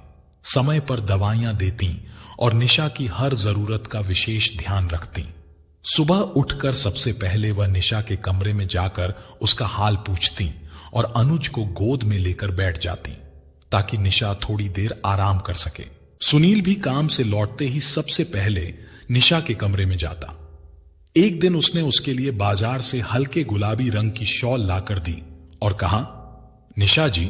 समय पर दवाइयां देती और निशा की हर जरूरत का विशेष ध्यान रखती। सुबह उठकर सबसे पहले वह निशा के कमरे में जाकर उसका हाल पूछती और अनुज को गोद में लेकर बैठ जाती ताकि निशा थोड़ी देर आराम कर सके। सुनील भी काम से लौटते ही सबसे पहले निशा के कमरे में जाता। एक दिन उसने उसके लिए बाजार से हल्के गुलाबी रंग की शॉल लाकर दी और कहा, निशा जी,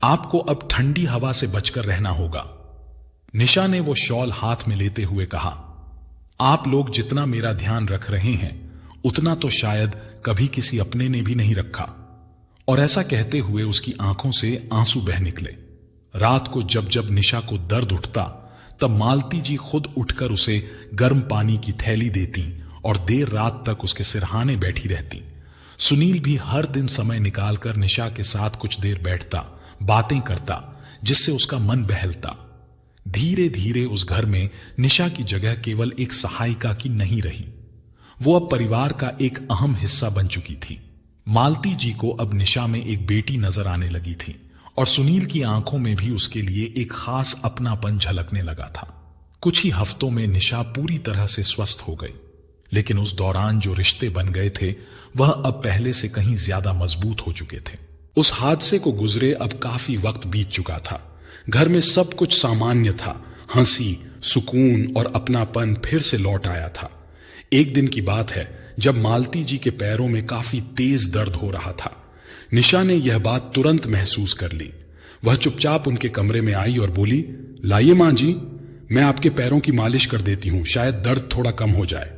आपको अब ठंडी हवा से बचकर रहना होगा। निशा ने वो शॉल हाथ में लेते हुए कहा, आप लोग जितना मेरा ध्यान रख रहे हैं उतना तो शायद कभी किसी अपने ने भी नहीं रखा। और ऐसा कहते हुए उसकी आंखों से आंसू बह निकले। रात को जब जब निशा को दर्द उठता तब मालती जी खुद उठकर उसे गर्म पानी की थैली देती और देर रात तक उसके सिरहाने बैठी रहती। सुनील भी हर दिन समय निकालकर निशा के साथ कुछ देर बैठता, बातें करता, जिससे उसका मन बहलता। धीरे धीरे उस घर में निशा की जगह केवल एक सहायिका की नहीं रही, वो अब परिवार का एक अहम हिस्सा बन चुकी थी। मालती जी को अब निशा में एक बेटी नजर आने लगी थी और सुनील की आंखों में भी उसके लिए एक खास अपनापन झलकने लगा था। कुछ ही हफ्तों में निशा पूरी तरह से स्वस्थ हो गई, लेकिन उस दौरान जो रिश्ते बन गए थे वह अब पहले से कहीं ज्यादा मजबूत हो चुके थे। उस हादसे को गुजरे अब काफी वक्त बीत चुका था। घर में सब कुछ सामान्य था। हंसी, सुकून और अपनापन फिर से लौट आया था। एक दिन की बात है जब मालती जी के पैरों में काफी तेज दर्द हो रहा था। निशा ने यह बात तुरंत महसूस कर ली। वह चुपचाप उनके कमरे में आई और बोली, लाइए मां जी, मैं आपके पैरों की मालिश कर देती हूं, शायद दर्द थोड़ा कम हो जाए।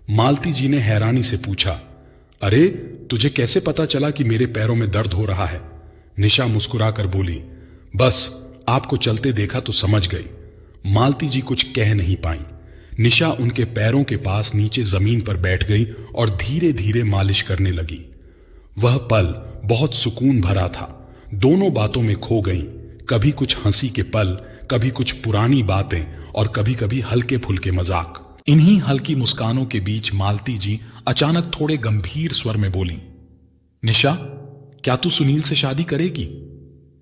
मालती जी ने हैरानी से पूछा, अरे तुझे कैसे पता चला कि मेरे पैरों में दर्द हो रहा है? निशा मुस्कुराकर बोली, बस आपको चलते देखा तो समझ गई। मालती जी कुछ कह नहीं पाई। निशा उनके पैरों के पास नीचे जमीन पर बैठ गई और धीरे धीरे मालिश करने लगी। वह पल बहुत सुकून भरा था। दोनों बातों में खो गईं। कभी कुछ हंसी के पल, कभी कुछ पुरानी बातें और कभी कभी हल्के फुल्के मजाक। इन्हीं हल्की मुस्कानों के बीच मालती जी अचानक थोड़े गंभीर स्वर में बोली, निशा, क्या तू सुनील से शादी करेगी?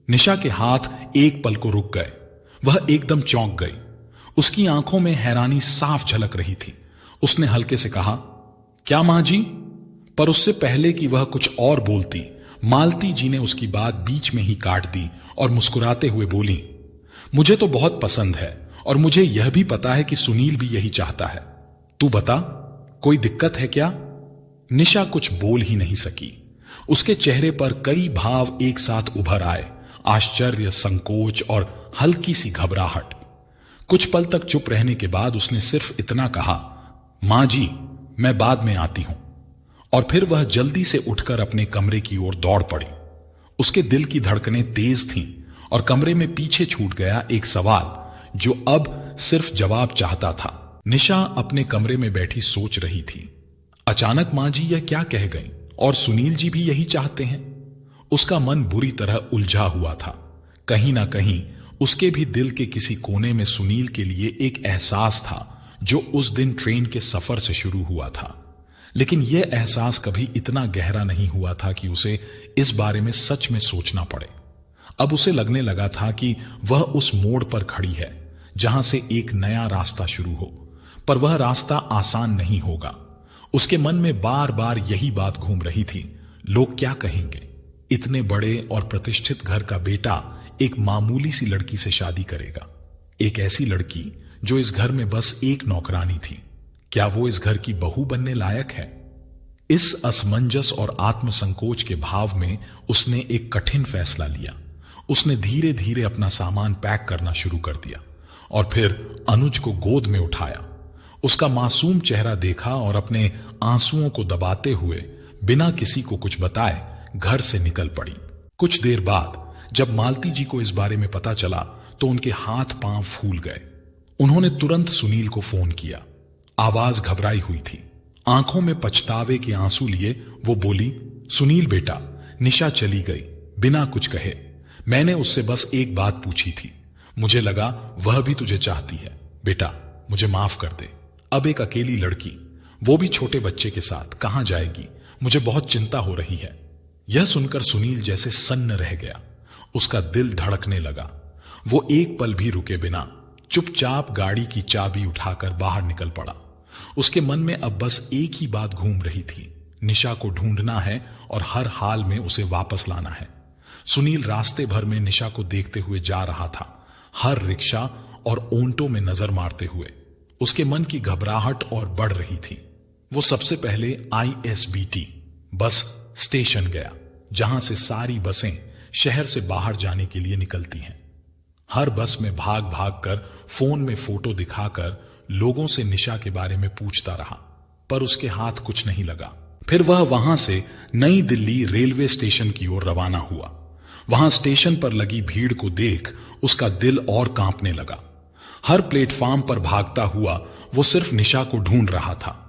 निशा के हाथ एक पल को रुक गए। वह एकदम चौंक गई। उसकी आंखों में हैरानी साफ झलक रही थी। उसने हल्के से कहा, क्या मां जी? पर उससे पहले कि वह कुछ और बोलती, मालती जी ने उसकी बात बीच में ही काट दी और मुस्कुराते हुए बोली, मुझे तो बहुत पसंद है और मुझे यह भी पता है कि सुनील भी यही चाहता है। तू बता, कोई दिक्कत है क्या? निशा कुछ बोल ही नहीं सकी। उसके चेहरे पर कई भाव एक साथ उभर आए, आश्चर्य, संकोच और हल्की सी घबराहट। कुछ पल तक चुप रहने के बाद उसने सिर्फ इतना कहा, मां जी, मैं बाद में आती हूं। और फिर वह जल्दी से उठकर अपने कमरे की ओर दौड़ पड़ी। उसके दिल की धड़कनें तेज थीं और कमरे में पीछे छूट गया एक सवाल जो अब सिर्फ जवाब चाहता था। निशा अपने कमरे में बैठी सोच रही थी, अचानक मां जी यह क्या कह गईं? और सुनील जी भी यही चाहते हैं? उसका मन बुरी तरह उलझा हुआ था। कहीं ना कहीं उसके भी दिल के किसी कोने में सुनील के लिए एक एहसास था जो उस दिन ट्रेन के सफर से शुरू हुआ था। लेकिन यह एहसास कभी इतना गहरा नहीं हुआ था कि उसे इस बारे में सच में सोचना पड़े। अब उसे लगने लगा था कि वह उस मोड़ पर खड़ी है जहां से एक नया रास्ता शुरू हो, पर वह रास्ता आसान नहीं होगा। उसके मन में बार बार यही बात घूम रही थी, लोग क्या कहेंगे? इतने बड़े और प्रतिष्ठित घर का बेटा एक मामूली सी लड़की से शादी करेगा, एक ऐसी लड़की जो इस घर में बस एक नौकरानी थी। क्या वो इस घर की बहू बनने लायक है? इस असमंजस और आत्मसंकोच के भाव में उसने एक कठिन फैसला लिया। उसने धीरे धीरे अपना सामान पैक करना शुरू कर दिया और फिर अनुज को गोद में उठाया। उसका मासूम चेहरा देखा और अपने आंसुओं को दबाते हुए बिना किसी को कुछ बताए घर से निकल पड़ी। कुछ देर बाद जब मालती जी को इस बारे में पता चला तो उनके हाथ पांव फूल गए। उन्होंने तुरंत सुनील को फोन किया। आवाज घबराई हुई थी, आंखों में पछतावे के आंसू लिए वो बोली, सुनील बेटा, निशा चली गई बिना कुछ कहे। मैंने उससे बस एक बात पूछी थी, मुझे लगा वह भी तुझे चाहती है। बेटा मुझे माफ कर दे। अब एक अकेली लड़की, वो भी छोटे बच्चे के साथ, कहां जाएगी? मुझे बहुत चिंता हो रही है। यह सुनकर सुनील जैसे सन्न रह गया। उसका दिल धड़कने लगा। वो एक पल भी रुके बिना चुपचाप गाड़ी की चाबी उठाकर बाहर निकल पड़ा। उसके मन में अब बस एक ही बात घूम रही थी, निशा को ढूंढना है और हर हाल में उसे वापस लाना है। सुनील रास्ते भर में निशा को देखते हुए जा रहा था, हर रिक्शा और ओंटों में नजर मारते हुए। उसके मन की घबराहट और बढ़ रही थी। वो सबसे पहले ISBT बस स्टेशन गया, जहां से सारी बसें शहर से बाहर जाने के लिए निकलती हैं। हर बस में भाग भाग कर फोन में फोटो दिखाकर लोगों से निशा के बारे में पूछता रहा, पर उसके हाथ कुछ नहीं लगा। फिर वह वहां से नई दिल्ली रेलवे स्टेशन की ओर रवाना हुआ। वहां स्टेशन पर लगी भीड़ को देख उसका दिल और कांपने लगा। हर प्लेटफॉर्म पर भागता हुआ वो सिर्फ निशा को ढूंढ रहा था।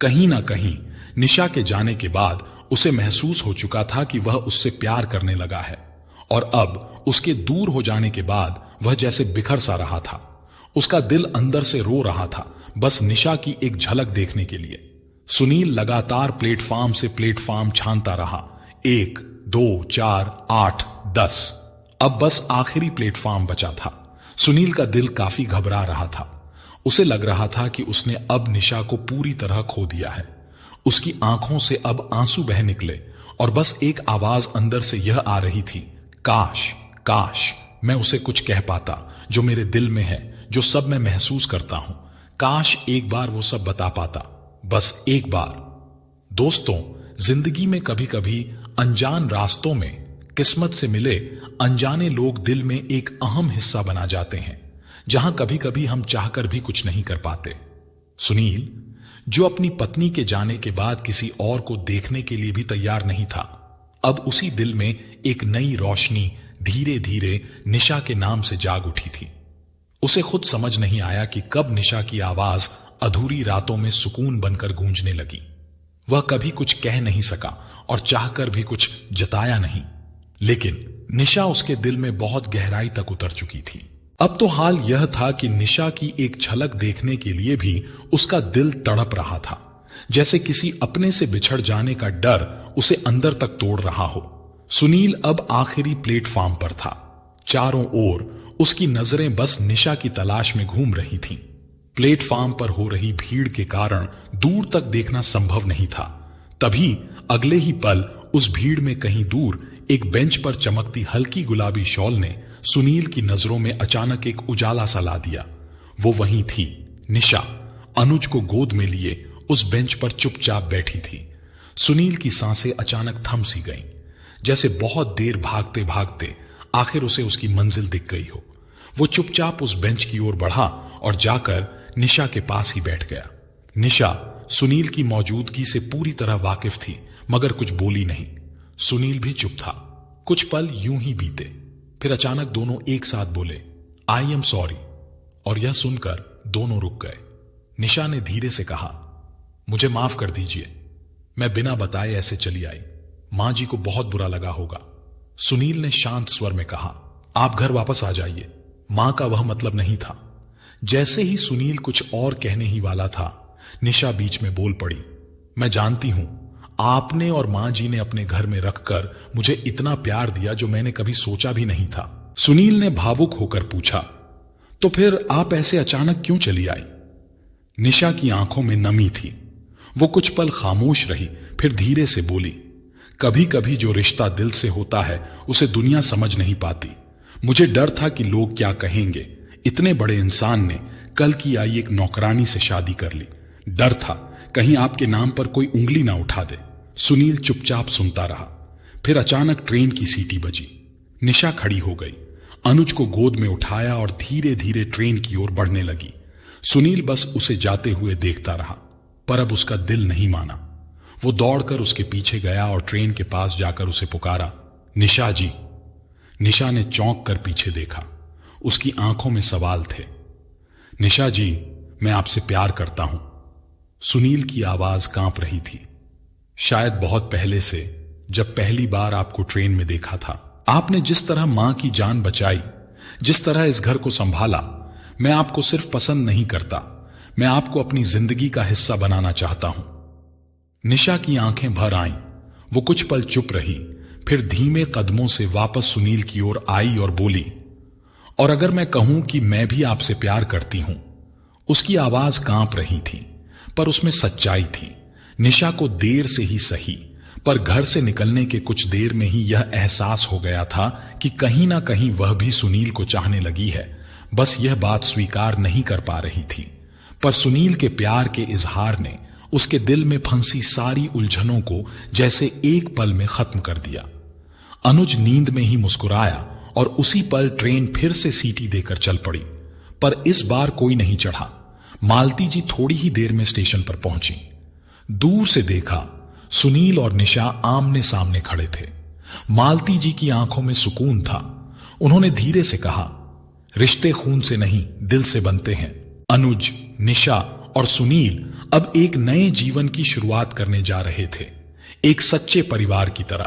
कहीं ना कहीं निशा के जाने के बाद उसे महसूस हो चुका था कि वह उससे प्यार करने लगा है, और अब उसके दूर हो जाने के बाद वह जैसे बिखर सा रहा था। उसका दिल अंदर से रो रहा था, बस निशा की एक झलक देखने के लिए। सुनील लगातार प्लेटफॉर्म से प्लेटफॉर्म छानता रहा। 1, 2, 4, 8, 10। अब बस आखिरी प्लेटफॉर्म बचा था। सुनील का दिल काफी घबरा रहा था। उसे लग रहा था कि उसने अब निशा को पूरी तरह खो दिया है। उसकी आंखों से अब आंसू बह निकले और बस एक आवाज अंदर से यह आ रही थी, काश काश मैं उसे कुछ कह पाता जो मेरे दिल में है, जो सब मैं महसूस करता हूं। काश एक बार वो सब बता पाता, बस एक बार। दोस्तों, जिंदगी में कभी कभी अनजान रास्तों में किस्मत से मिले अनजाने लोग दिल में एक अहम हिस्सा बना जाते हैं, जहां कभी कभी हम चाहकर भी कुछ नहीं कर पाते। सुनील, जो अपनी पत्नी के जाने के बाद किसी और को देखने के लिए भी तैयार नहीं था, अब उसी दिल में एक नई रोशनी धीरे धीरे निशा के नाम से जाग उठी थी। उसे खुद समझ नहीं आया कि कब निशा की आवाज अधूरी रातों में सुकून बनकर गूंजने लगी। वह कभी कुछ कह नहीं सका और चाहकर भी कुछ जताया नहीं, लेकिन निशा उसके दिल में बहुत गहराई तक उतर चुकी थी। अब तो हाल यह था कि निशा की एक झलक देखने के लिए भी उसका दिल तड़प रहा था, जैसे किसी अपने से बिछड़ जाने का डर उसे अंदर तक तोड़ रहा हो। सुनील अब आखिरी प्लेटफॉर्म पर था। चारों ओर उसकी नजरें बस निशा की तलाश में घूम रही थीं। प्लेटफॉर्म पर हो रही भीड़ के कारण दूर तक देखना संभव नहीं था। तभी अगले ही पल उस भीड़ में कहीं दूर एक बेंच पर चमकती हल्की गुलाबी शॉल ने सुनील की नजरों में अचानक एक उजाला सा ला दिया। वो वहीं थी, निशा अनुज को गोद में लिए उस बेंच पर चुपचाप बैठी थी। सुनील की सांसें अचानक थम सी गईं, जैसे बहुत देर भागते भागते आखिर उसे उसकी मंजिल दिख गई हो। वो चुपचाप उस बेंच की ओर बढ़ा और जाकर निशा के पास ही बैठ गया। निशा सुनील की मौजूदगी से पूरी तरह वाकिफ थी, मगर कुछ बोली नहीं। सुनील भी चुप था। कुछ पल यूं ही बीते, फिर अचानक दोनों एक साथ बोले, आई एम सॉरी। और यह सुनकर दोनों रुक गए। निशा ने धीरे से कहा, मुझे माफ कर दीजिए, मैं बिना बताए ऐसे चली आई। मां जी को बहुत बुरा लगा होगा। सुनील ने शांत स्वर में कहा, आप घर वापस आ जाइए, मां का वह मतलब नहीं था। जैसे ही सुनील कुछ और कहने ही वाला था, निशा बीच में बोल पड़ी, मैं जानती हूं आपने और मां जी ने अपने घर में रखकर मुझे इतना प्यार दिया जो मैंने कभी सोचा भी नहीं था। सुनील ने भावुक होकर पूछा, तो फिर आप ऐसे अचानक क्यों चली आई? निशा की आंखों में नमी थी। वो कुछ पल खामोश रही, फिर धीरे से बोली, कभी कभी जो रिश्ता दिल से होता है उसे दुनिया समझ नहीं पाती। मुझे डर था कि लोग क्या कहेंगे। इतने बड़े इंसान ने कल की आई एक नौकरानी से शादी कर ली। डर था कहीं आपके नाम पर कोई उंगली ना उठा दे। सुनील चुपचाप सुनता रहा। फिर अचानक ट्रेन की सीटी बजी। निशा खड़ी हो गई। अनुज को गोद में उठाया और धीरे धीरे ट्रेन की ओर बढ़ने लगी। सुनील बस उसे जाते हुए देखता रहा, पर अब उसका दिल नहीं माना। वो दौड़कर उसके पीछे गया और ट्रेन के पास जाकर उसे पुकारा, निशा जी। निशा ने चौंक कर पीछे देखा। उसकी आंखों में सवाल थे। निशा जी, मैं आपसे प्यार करता हूं। सुनील की आवाज कांप रही थी। शायद बहुत पहले से, जब पहली बार आपको ट्रेन में देखा था। आपने जिस तरह मां की जान बचाई, जिस तरह इस घर को संभाला, मैं आपको सिर्फ पसंद नहीं करता, मैं आपको अपनी जिंदगी का हिस्सा बनाना चाहता हूं। निशा की आंखें भर आईं। वो कुछ पल चुप रही, फिर धीमे कदमों से वापस सुनील की ओर आई और बोली, और अगर मैं कहूं कि मैं भी आपसे प्यार करती हूं। उसकी आवाज कांप रही थी, पर उसमें सच्चाई थी। निशा को देर से ही सही, पर घर से निकलने के कुछ देर में ही यह एहसास हो गया था कि कहीं ना कहीं वह भी सुनील को चाहने लगी है, बस यह बात स्वीकार नहीं कर पा रही थी। पर सुनील के प्यार के इजहार ने उसके दिल में फंसी सारी उलझनों को जैसे एक पल में खत्म कर दिया। अनुज नींद में ही मुस्कुराया और उसी पल ट्रेन फिर से सीटी देकर चल पड़ी, पर इस बार कोई नहीं चढ़ा। मालती जी थोड़ी ही देर में स्टेशन पर पहुंची। दूर से देखा, सुनील और निशा आमने सामने खड़े थे। मालती जी की आंखों में सुकून था। उन्होंने धीरे से कहा, रिश्ते खून से नहीं, दिल से बनते हैं। अनुज, निशा और सुनील अब एक नए जीवन की शुरुआत करने जा रहे थे, एक सच्चे परिवार की तरह।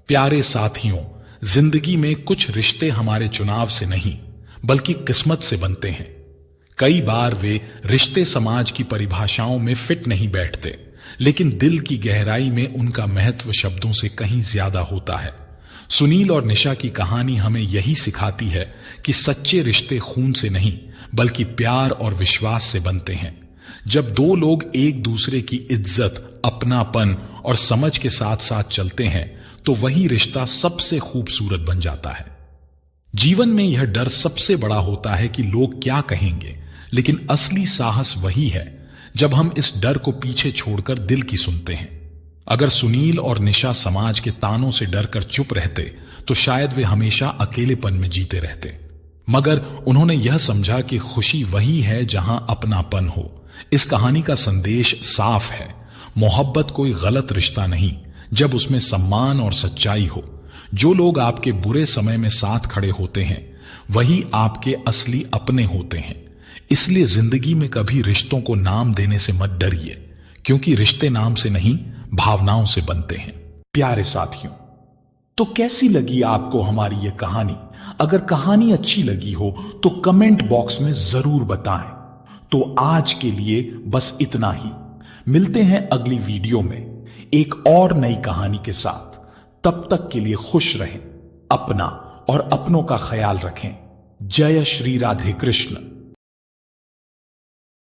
प्यारे साथियों, जिंदगी में कुछ रिश्ते हमारे चुनाव से नहीं, बल्कि किस्मत से बनते हैं। कई बार वे रिश्ते समाज की परिभाषाओं में फिट नहीं बैठते, लेकिन दिल की गहराई में उनका महत्व शब्दों से कहीं ज्यादा होता है। सुनील और निशा की कहानी हमें यही सिखाती है कि सच्चे रिश्ते खून से नहीं, बल्कि प्यार और विश्वास से बनते हैं। जब दो लोग एक दूसरे की इज्जत, अपनापन और समझ के साथ साथ चलते हैं, तो वही रिश्ता सबसे खूबसूरत बन जाता है। जीवन में यह डर सबसे बड़ा होता है कि लोग क्या कहेंगे, लेकिन असली साहस वही है जब हम इस डर को पीछे छोड़कर दिल की सुनते हैं। अगर सुनील और निशा समाज के तानों से डरकर चुप रहते, तो शायद वे हमेशा अकेलेपन में जीते रहते। मगर उन्होंने यह समझा कि खुशी वही है जहां अपनापन हो। इस कहानी का संदेश साफ है, मोहब्बत कोई गलत रिश्ता नहीं, जब उसमें सम्मान और सच्चाई हो। जो लोग आपके बुरे समय में साथ खड़े होते हैं, वही आपके असली अपने होते हैं। इसलिए जिंदगी में कभी रिश्तों को नाम देने से मत डरिए, क्योंकि रिश्ते नाम से नहीं, भावनाओं से बनते हैं। प्यारे साथियों, तो कैसी लगी आपको हमारी ये कहानी? अगर कहानी अच्छी लगी हो तो कमेंट बॉक्स में जरूर बताएं। तो आज के लिए बस इतना ही। मिलते हैं अगली वीडियो में एक और नई कहानी के साथ। तब तक के लिए खुश रहें, अपना और अपनों का ख्याल रखें। जय श्री राधे कृष्ण।